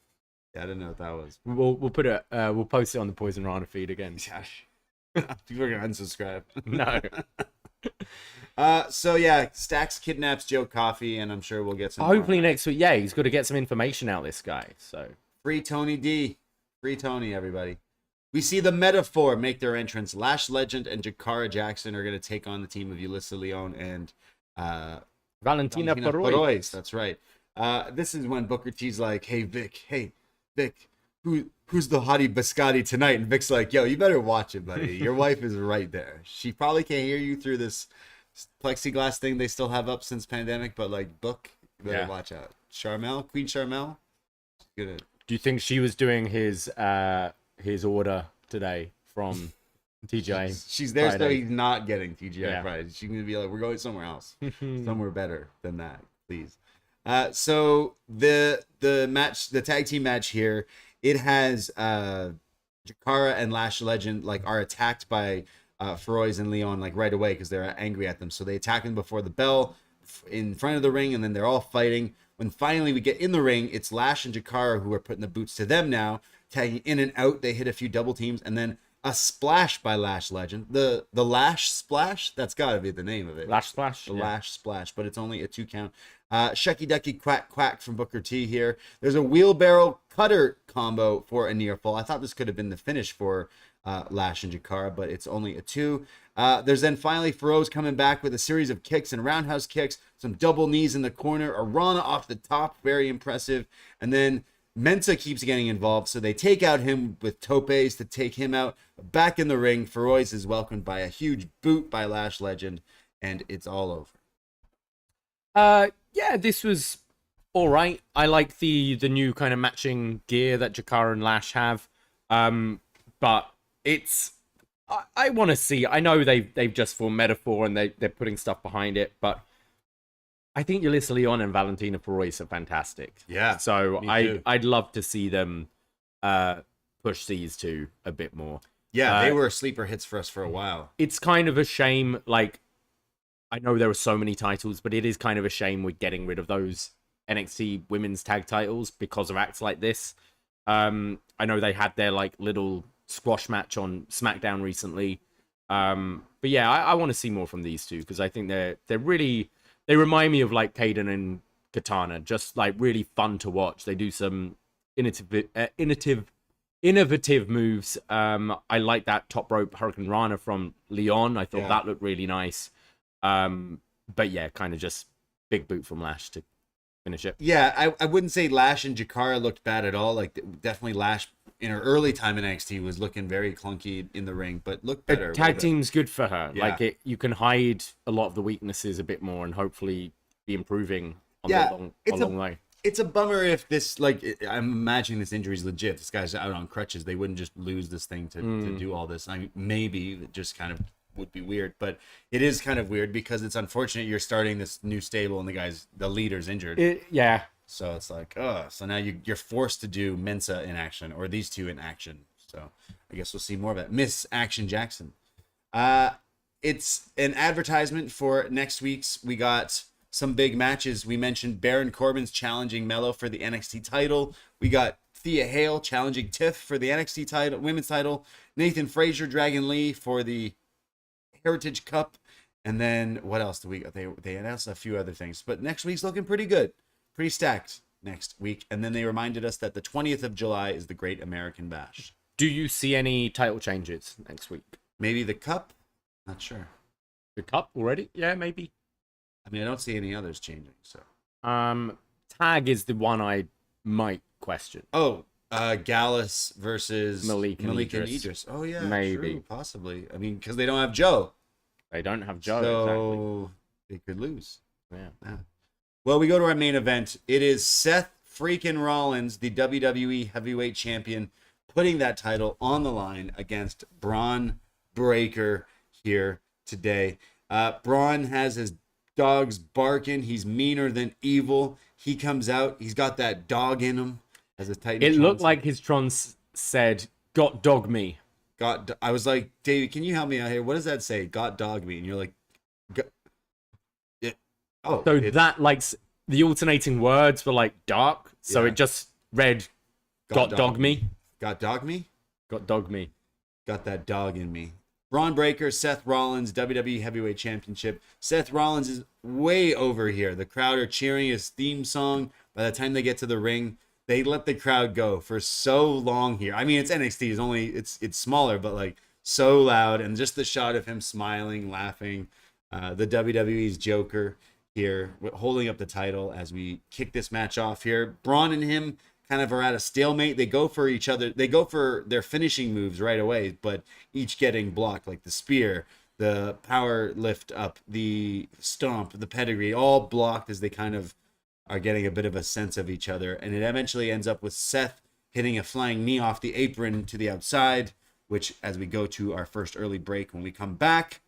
Yeah, I didn't know what that was. We'll put it. We'll post it on the Poison Rana feed again. People are gonna unsubscribe. No. So yeah, Stacks kidnaps Joe Coffey, and I'm sure we'll get some. Hopefully next week. Yeah, he's got to get some information out. This guy. So free Tony D, free Tony, everybody. We see the Metaphor make their entrance. Lash Legend and Jakara Jackson are going to take on the team of Yulisa Leon and Valentina Feroz. That's right. This is when Booker T's like, "Hey Vic, who's the hottie biscotti tonight?" And Vic's like, "Yo, you better watch it, buddy. Your wife is right there. She probably can't hear you through this plexiglass thing they still have up since pandemic, but like, Book, you better watch out." Queen Charmel, gonna. Do you think she was doing his order today from TGI? She's there, Friday? so he's not getting TGI Yeah. Friday. She's gonna be like, "We're going somewhere else, somewhere better than that, please." So the match, the tag team match here, it has Jakara and Lash Legend are attacked by Feroz and Leon right away because they're angry at them. So they attack them before the bell in front of the ring, and then they're all fighting. When finally we get in the ring, it's Lash and Jakara who are putting the boots to them now, tagging in and out. They hit a few double teams, and then a splash by Lash Legend. The Lash Splash, that's got to be the name of it. Lash Splash. The Lash Splash, but it's only a 2 count. Shucky Ducky Quack Quack from Booker T here. There's a wheelbarrow cutter combo for a near fall. I thought this could have been the finish for Lash and Jakara, but it's only a 2. There's then finally Feroz coming back with a series of kicks and roundhouse kicks, some double knees in the corner, a Rana off the top, very impressive. And then Mensa keeps getting involved, so they take out him with topes to take him out. Back in the ring, Feroz is welcomed by a huge boot by Lash Legend, and it's all over. Yeah, this was all right. I like the new kind of matching gear that Jakara and Lash have. But it's I want to see. I know they've just formed Metaphor and they're putting stuff behind it, but I think Yulisa Leon and Valentina Feroz are fantastic. Yeah. So I'd love to see them push these two a bit more. Yeah, they were sleeper hits for us for a while. It's kind of a shame. I know there are so many titles, but it is kind of a shame we're getting rid of those NXT women's tag titles because of acts like this. I know they had their little squash match on SmackDown recently. But yeah, I want to see more from these two because I think they're really, they remind me of Kaden and Katana, just really fun to watch. They do some innovative moves. I like that top rope Hurricane Rana from Leon. I thought that looked really nice. But yeah, kind of just big boot from Lash to finish it. Yeah, I wouldn't say Lash and Jakara looked bad at all. Definitely Lash in her early time in NXT was looking very clunky in the ring, but looked better. Tag team's good for her. Yeah. You can hide a lot of the weaknesses a bit more and hopefully be improving on the long way. It's a bummer if this, I'm imagining this injury is legit. This guy's out on crutches. They wouldn't just lose this thing to do all this. I mean, maybe it just kind of would be weird, but it is kind of weird because it's unfortunate you're starting this new stable and the leader's injured. Yeah. So it's so now you're forced to do Mensa in action or these two in action. So I guess we'll see more of it. Miss Action Jackson. It's an advertisement for next week's. We got some big matches. We mentioned Baron Corbin's challenging Melo for the NXT title. We got Thea Hale challenging Tiff for the NXT title, women's title. Nathan Frazier, Dragon Lee for the Heritage Cup. And then what else do we got? They announced a few other things, but next week's looking pretty good. Pretty stacked next week. And then they reminded us that the 20th of July is the Great American Bash. Do you see any title changes next week? Maybe the Cup? Not sure. The Cup already? Yeah, maybe. I mean, I don't see any others changing, so. Tag is the one I might question. Oh, Gallus versus Malik and Edris. Oh, yeah. Maybe. True, possibly. I mean, because they don't have Joe. They don't have Joe, so they could lose. Yeah. Well, we go to our main event. It is Seth freaking Rollins, the WWE Heavyweight Champion, putting that title on the line against Bron Breakker here today. Bron has his dogs barking. He's meaner than evil. He comes out. He's got that dog in him. As a Titan. It looked like his Tron said, "Got dog me." I was like, Davie, can you help me out here? What does that say? Got dog me. And you're like, yeah. Oh. So that the alternating words were dark. So it just read Got dog me. Got dog me? Got dog me. Got that dog in me. Braun Breaker, Seth Rollins, WWE Heavyweight Championship. Seth Rollins is way over here. The crowd are cheering his theme song. By the time they get to the ring, they let the crowd go for so long here. I mean, it's NXT. It's smaller, but like so loud. And just the shot of him smiling, laughing. The WWE's Joker here holding up the title as we kick this match off here. Braun and him kind of are at a stalemate. They go for each other. They go for their finishing moves right away, but each getting blocked, like the spear, the power lift up, the stomp, the pedigree, all blocked as they kind of are getting a bit of a sense of each other. And it eventually ends up with Seth hitting a flying knee off the apron to the outside, which as we go to our first early break, when we come back,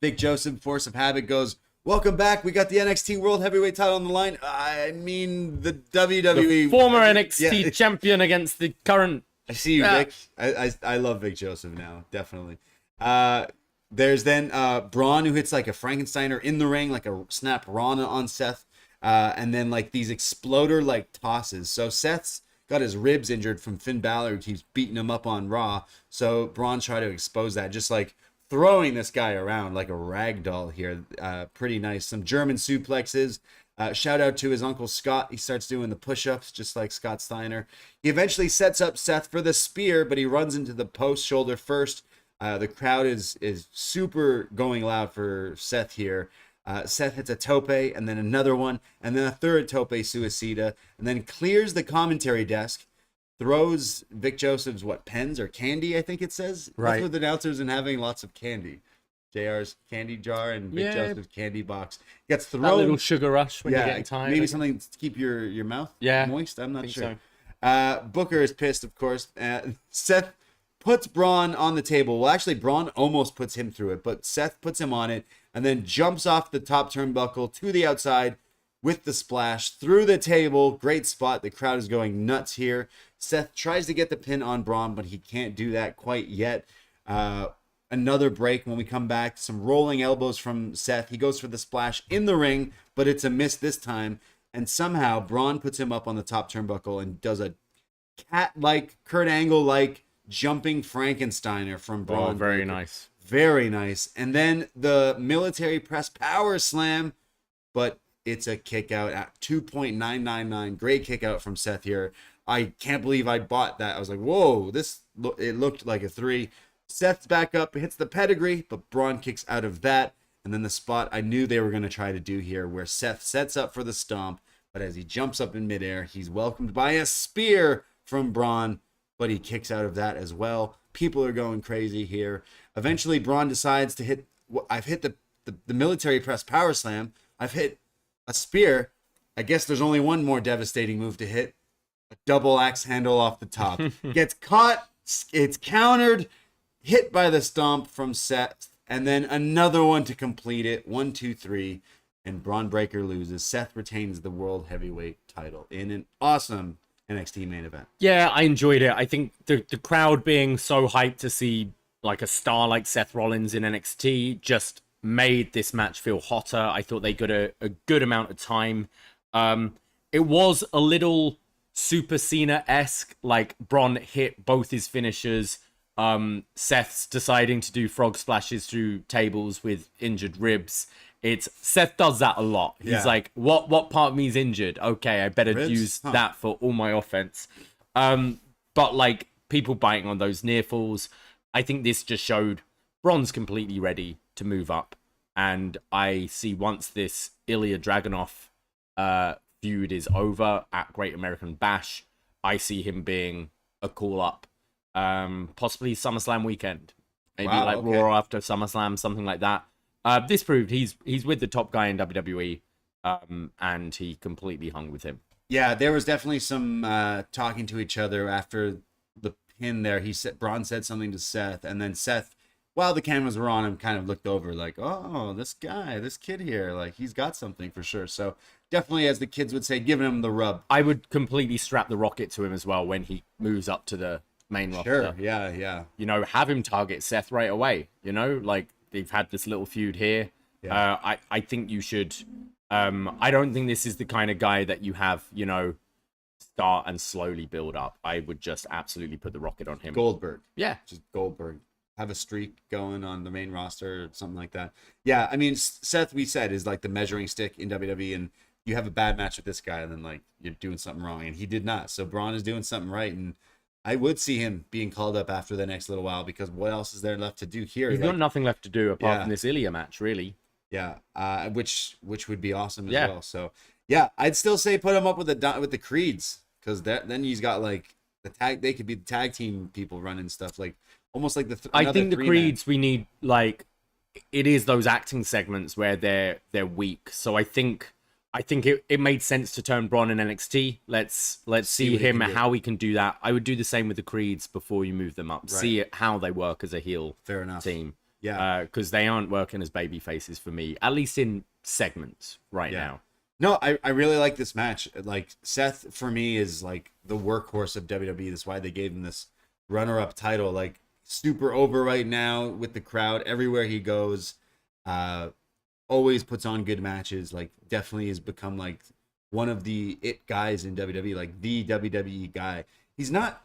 Big Joseph, Force of Habit goes, "Welcome back. We got the NXT World Heavyweight title on the line." I mean, the WWE... The former NXT champion against the current... I see you, Vic. I love Vic Joseph now, definitely. There's then Braun, who hits like a Frankensteiner in the ring, like a snap Rana on Seth. And then like these exploder-like tosses. So Seth's got his ribs injured from Finn Balor, who keeps beating him up on Raw. So Braun tried to expose that, just like throwing this guy around like a rag doll here. Pretty nice. Some German suplexes. Shout out to his uncle Scott. He starts doing the push-ups just like Scott Steiner. He eventually sets up Seth for the spear, but he runs into the post shoulder first. The crowd is super going loud for Seth here. Seth hits a tope and then another one and then a third tope suicida and then clears the commentary desk. Throws Vic Joseph's, pens or candy, I think it says. Right. That's with announcers and having lots of candy. JR's candy jar and Vic Joseph's candy box. Gets thrown. That little sugar rush when you're getting tired. Maybe something to keep your mouth moist. I'm not sure. So. Booker is pissed, of course. Seth puts Braun on the table. Well, actually, Braun almost puts him through it, but Seth puts him on it and then jumps off the top turnbuckle to the outside with the splash through the table. Great spot. The crowd is going nuts here. Seth tries to get the pin on Braun, but he can't do that quite yet. Another break when we come back. Some rolling elbows from Seth. He goes for the splash in the ring, but it's a miss this time. And somehow Braun puts him up on the top turnbuckle and does a cat-like, Kurt Angle-like jumping Frankensteiner from Braun. Oh, very nice. Very nice. And then the military press power slam, but it's a kick out at 2.999. Great kick out from Seth here. I can't believe I bought that. I was like, whoa, it looked like a 3. Seth's back up, hits the pedigree, but Braun kicks out of that. And then the spot I knew they were going to try to do here, where Seth sets up for the stomp, but as he jumps up in midair, he's welcomed by a spear from Braun, but he kicks out of that as well. People are going crazy here. Eventually, Braun decides to hit... I've hit the military press power slam. I've hit a spear. I guess there's only one more devastating move to hit. A double axe handle off the top. Gets caught. It's countered. Hit by the stomp from Seth. And then another one to complete it. 1, 2, 3. And Braun Breaker loses. Seth retains the World Heavyweight title in an awesome NXT main event. Yeah, I enjoyed it. I think the crowd being so hyped to see like a star like Seth Rollins in NXT just made this match feel hotter. I thought they got a good amount of time. It was a little Super Cena-esque, like Bron hit both his finishers. Seth's deciding to do frog splashes through tables with injured ribs. Seth does that a lot. He's like, what part of me is injured? Okay, I better use that for all my offense. But like people biting on those near falls, I think this just showed Bron's completely ready to move up. And I see once this Ilya Dragunov feud is over at Great American Bash, I see him being a call up. Possibly SummerSlam weekend. Maybe Raw after SummerSlam, something like that. This proved he's with the top guy in WWE, and he completely hung with him. Yeah, there was definitely some talking to each other after the pin there. Braun said something to Seth, and then Seth, while the cameras were on him, kind of looked over like, oh, this kid here, like he's got something for sure. So definitely, as the kids would say, giving him the rub. I would completely strap the rocket to him as well when he moves up to the main roster. Sure, yeah. You know, have him target Seth right away. You know, like they've had this little feud here. Yeah. I think you should. I don't think this is the kind of guy that you have, you know, start and slowly build up. I would just absolutely put the rocket on him. Goldberg. Yeah. Just Goldberg. Have a streak going on the main roster or something like that. Yeah, I mean, Seth, we said, is like the measuring stick in WWE, and you have a bad match with this guy, and then like you're doing something wrong, and he did not. So Bron is doing something right, and I would see him being called up after the next little while, because what else is there left to do here? He's got nothing left to do apart from this Ilya match, really. Yeah, which would be awesome as well. So yeah, I'd still say put him up with the Creeds, because then he's got like the tag. They could be the tag team people running stuff like. Almost like I think the Creeds we need, like, it is those acting segments where they're weak. So I think it made sense to turn Bron in NXT. Let's see him how he can do that. I would do the same with the Creeds before you move them up. Right. See how they work as a heel team. Yeah, because they aren't working as baby faces for me, at least in segments now. No, I really like this match. Like, Seth for me is like the workhorse of WWE. That's why they gave him this runner-up title. Like, super over right now with the crowd everywhere he goes. Always puts on good matches. Like, definitely has become like one of the it guys in WWE, like the WWE guy. He's not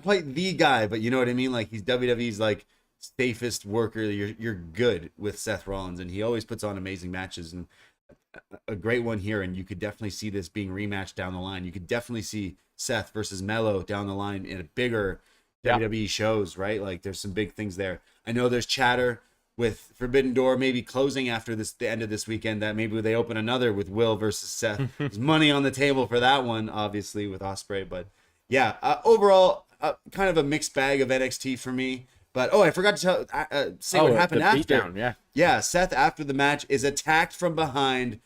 quite the guy, but you know what I mean. Like, he's WWE's like safest worker. You're good with Seth Rollins, and he always puts on amazing matches, and a great one here. And you could definitely see this being rematched down the line. You could definitely see Seth versus Melo down the line in a bigger WWE shows, right? Like, there's some big things there. I know there's chatter with Forbidden Door maybe closing after the end of this weekend, that maybe they open another with Will versus Seth. There's money on the table for that one, obviously, with Ospreay. But yeah, overall, kind of a mixed bag of NXT for me. But I forgot to say what happened after. Beatdown, yeah, Seth after the match is attacked from behind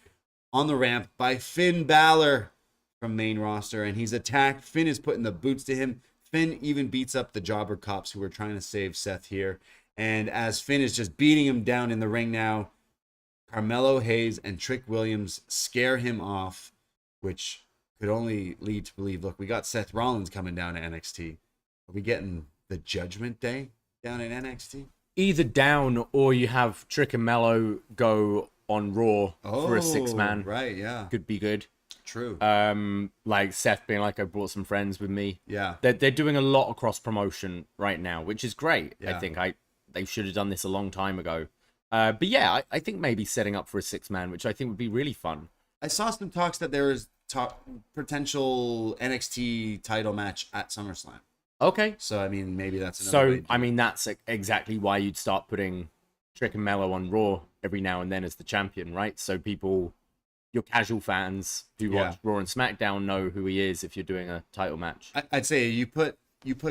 on the ramp by Finn Balor from main roster, and he's attacked. Finn is putting the boots to him. Finn even beats up the jobber cops who are trying to save Seth here. And as Finn is just beating him down in the ring now, Carmelo Hayes and Trick Williams scare him off, which could only lead to believe, look, we got Seth Rollins coming down to NXT. Are we getting the Judgment Day down in NXT? Either down, or you have Trick and Melo go on Raw for a 6-man. Right, yeah. Could be good. True. Like Seth being like, I brought some friends with me. Yeah. They're doing a lot of cross promotion right now, which is great. Yeah. I think they should have done this a long time ago. But yeah, I think maybe setting up for a 6-man, which I think would be really fun. I saw some talks that there was potential NXT title match at SummerSlam. Okay. So I mean, maybe that's another way to do I mean, that's exactly why you'd start putting Trick and Melo on Raw every now and then as the champion, right? So people, your casual fans who watch Raw and SmackDown know who he is if you're doing a title match. I'd say you put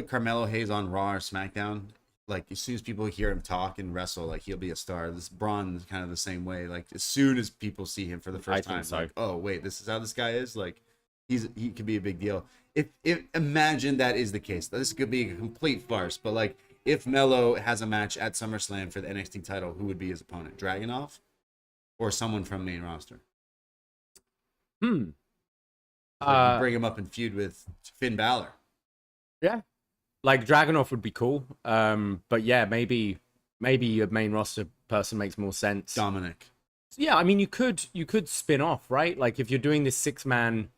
Carmelo Hayes on Raw or SmackDown, like as soon as people hear him talk and wrestle, like he'll be a star. This Bron is kind of the same way. Like as soon as people see him for the first time, like, oh wait, this is how this guy is. Like he could be a big deal. If imagine that is the case. This could be a complete farce, but like if Melo has a match at SummerSlam for the NXT title, who would be his opponent? Dragunov or someone from main roster? Bring him up and feud with Finn Balor. Yeah, like Dragunov would be cool. But yeah, maybe a main roster person makes more sense. Dominic. Yeah, I mean you could spin off, right? Like if you're doing this 6-man,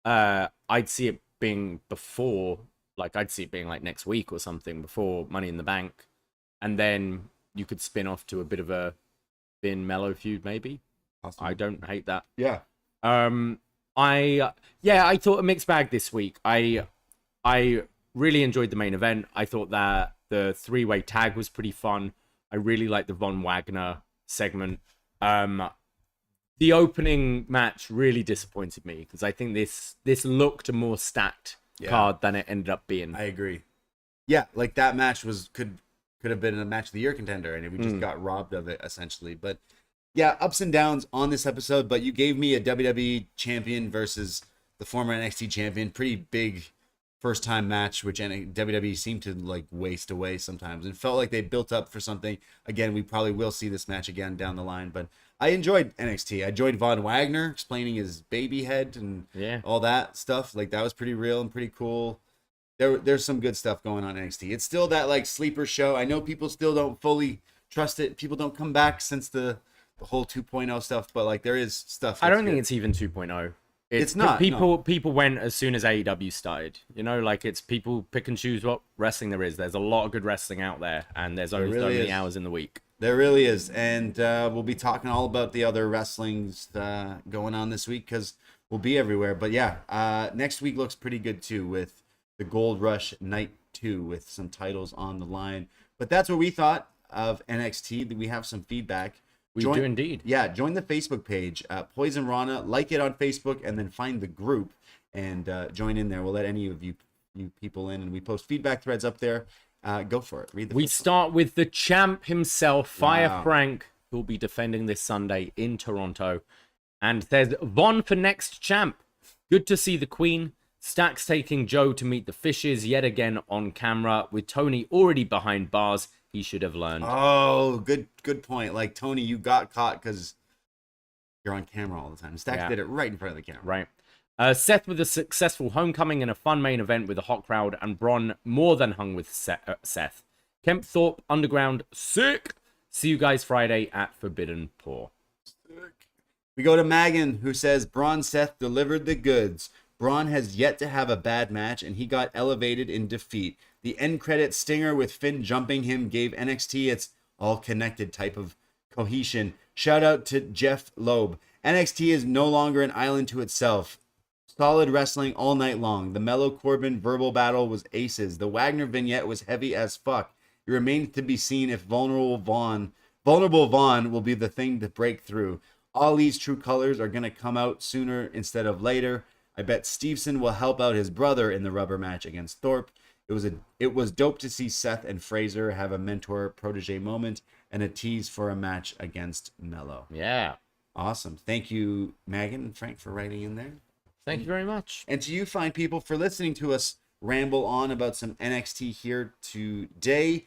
I'd see it being before, like I'd see it being like next week or something before Money in the Bank, and then you could spin off to a bit of a Finn Melo feud, maybe. Awesome. I don't hate that. Yeah. I thought a mixed bag this week. I really enjoyed the main event. I thought that the 3-way tag was pretty fun. I really liked the Von Wagner segment. The opening match really disappointed me because I think this looked a more stacked card than it ended up being. I agree. Yeah, like that match could have been a match of the year contender, and we just got robbed of it essentially. But yeah, ups and downs on this episode. But you gave me a WWE champion versus the former NXT champion. Pretty big first time match, which WWE seemed to like waste away sometimes, and felt like they built up for something. Again, we probably will see this match again down the line, but I enjoyed NXT. I enjoyed Von Wagner explaining his baby head and all that stuff. Like that was pretty real and pretty cool. There's some good stuff going on in NXT. It's still that like sleeper show. I know people still don't fully trust it. People don't come back since the whole 2.0 stuff, but like there is stuff. I don't think it's even 2.0. It's not. People went as soon as AEW started. You know, like it's people pick and choose what wrestling there is. There's a lot of good wrestling out there, and there's only so many hours in the week. There really is, and we'll be talking all about the other wrestlings going on this week because we'll be everywhere. But yeah, next week looks pretty good too with the Gold Rush Night 2 with some titles on the line. But that's what we thought of NXT. We have some feedback. We do indeed. Yeah, join the Facebook page, Poison Rana. Like it on Facebook, and then find the group and join in there. We'll let any of you people in, and we post feedback threads up there. Go for it. Read the. We start with the champ himself, Fire Wow. Frank, who will be defending this Sunday in Toronto, and says Von for next champ. Good to see the Queen. Stacks taking Joe to meet the fishes yet again on camera with Tony already behind bars. He should have learned. Oh, good point. Like, Tony, you got caught because you're on camera all the time. Stacks did it right in front of the camera. Right. Seth with a successful homecoming and a fun main event with a hot crowd, and Bron more than hung with Seth. Kemp Thorpe, Underground, sick. See you guys Friday at Forbidden Pour. We go to Megan, who says, Braun Seth delivered the goods. Braun has yet to have a bad match, and he got elevated in defeat. The end credit stinger with Finn jumping him gave NXT its all-connected type of cohesion. Shout out to Jeff Loeb. NXT is no longer an island to itself. Solid wrestling all night long. The Melo Corbin verbal battle was aces. The Wagner vignette was heavy as fuck. It remains to be seen if vulnerable Vaughn will be the thing to break through. Ali's true colors are going to come out sooner instead of later. I bet Stevenson will help out his brother in the rubber match against Thorpe. It was dope to see Seth and Fraser have a mentor-protege moment and a tease for a match against Melo. Yeah. Awesome. Thank you, Megan and Frank, for writing in there. Thank you very much. And to you fine people for listening to us ramble on about some NXT here today.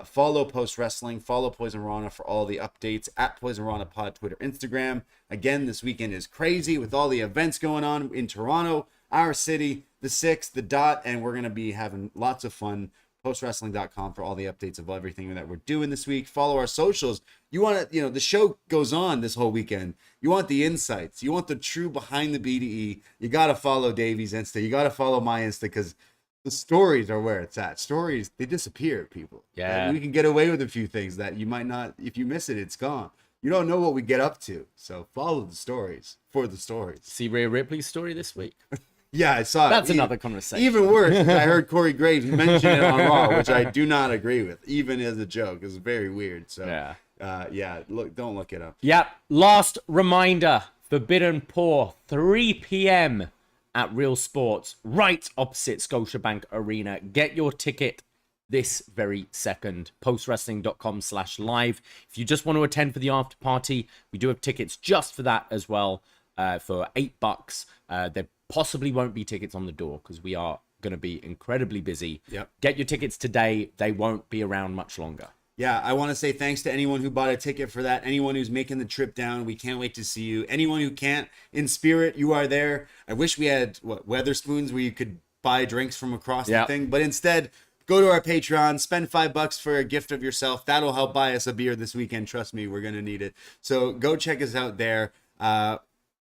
Follow Post Wrestling, follow Poison Rana for all the updates at Poison Rana Pod, Twitter, Instagram. Again, this weekend is crazy with all the events going on in Toronto, our city, the 6th, the Dot, and we're going to be having lots of fun. postwrestling.com for all the updates of everything that we're doing this week. Follow our socials. You want to, the show goes on this whole weekend. You want the insights. You want the true behind the BDE. You got to follow Davie's Insta. You got to follow my Insta because the stories are where it's at. Stories, they disappear, people. Yeah. And we can get away with a few things that you might not, if you miss it, it's gone. You don't know what we get up to. So follow the stories for the stories. See Rhea Ripley's story this week. Yeah, I saw it. That's another conversation. Even worse, I heard Corey Graves mention it on Raw, which I do not agree with, even as a joke. It's very weird. So, don't look it up. Yep. Last reminder, Forbidden Pour, 3 p.m. at Real Sports, right opposite Scotiabank Arena. Get your ticket this very second. postwrestling.com/live. If you just want to attend for the after party, we do have tickets just for that as well, for $8. There possibly won't be tickets on the door because we are going to be incredibly busy. Yep. Get your tickets today. They won't be around much longer. Yeah, I want to say thanks to anyone who bought a ticket for that. Anyone who's making the trip down, we can't wait to see you. Anyone who can't, in spirit, you are there. I wish we had Weatherspoons where you could buy drinks from across the thing, but instead, go to our Patreon, spend $5 for a gift of yourself. That'll help buy us a beer this weekend. Trust me, we're going to need it. So go check us out there.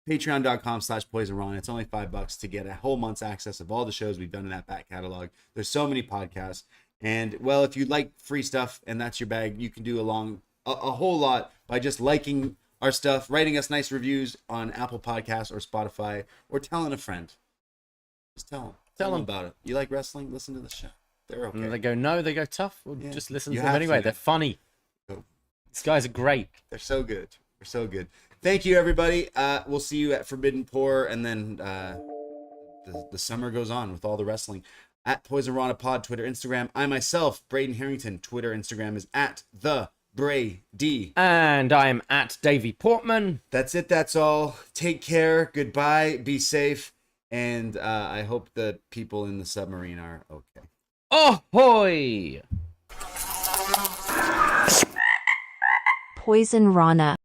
Patreon.com/PoisonRon. It's only $5 to get a whole month's access of all the shows we've done in that back catalog. There's so many podcasts. And, well, if you like free stuff and that's your bag, you can do a whole lot by just liking our stuff, writing us nice reviews on Apple Podcasts or Spotify, or telling a friend. Just tell them about it. You like wrestling? Listen to the show. They're okay. And they go, no, they go tough. Well, just listen You to them have anyway. to. They're funny. Go. These guys are great. They're so good. They're so good. Thank you, everybody. We'll see you at Forbidden Pour, and then the summer goes on with all the wrestling. At Poison Rana Pod, Twitter, Instagram. I myself, Braden Herrington, Twitter, Instagram is at the Brady. And I am at Davie Portman. That's it. That's all. Take care. Goodbye. Be safe. And I hope the people in the submarine are okay. Ahoy! Poison Rana.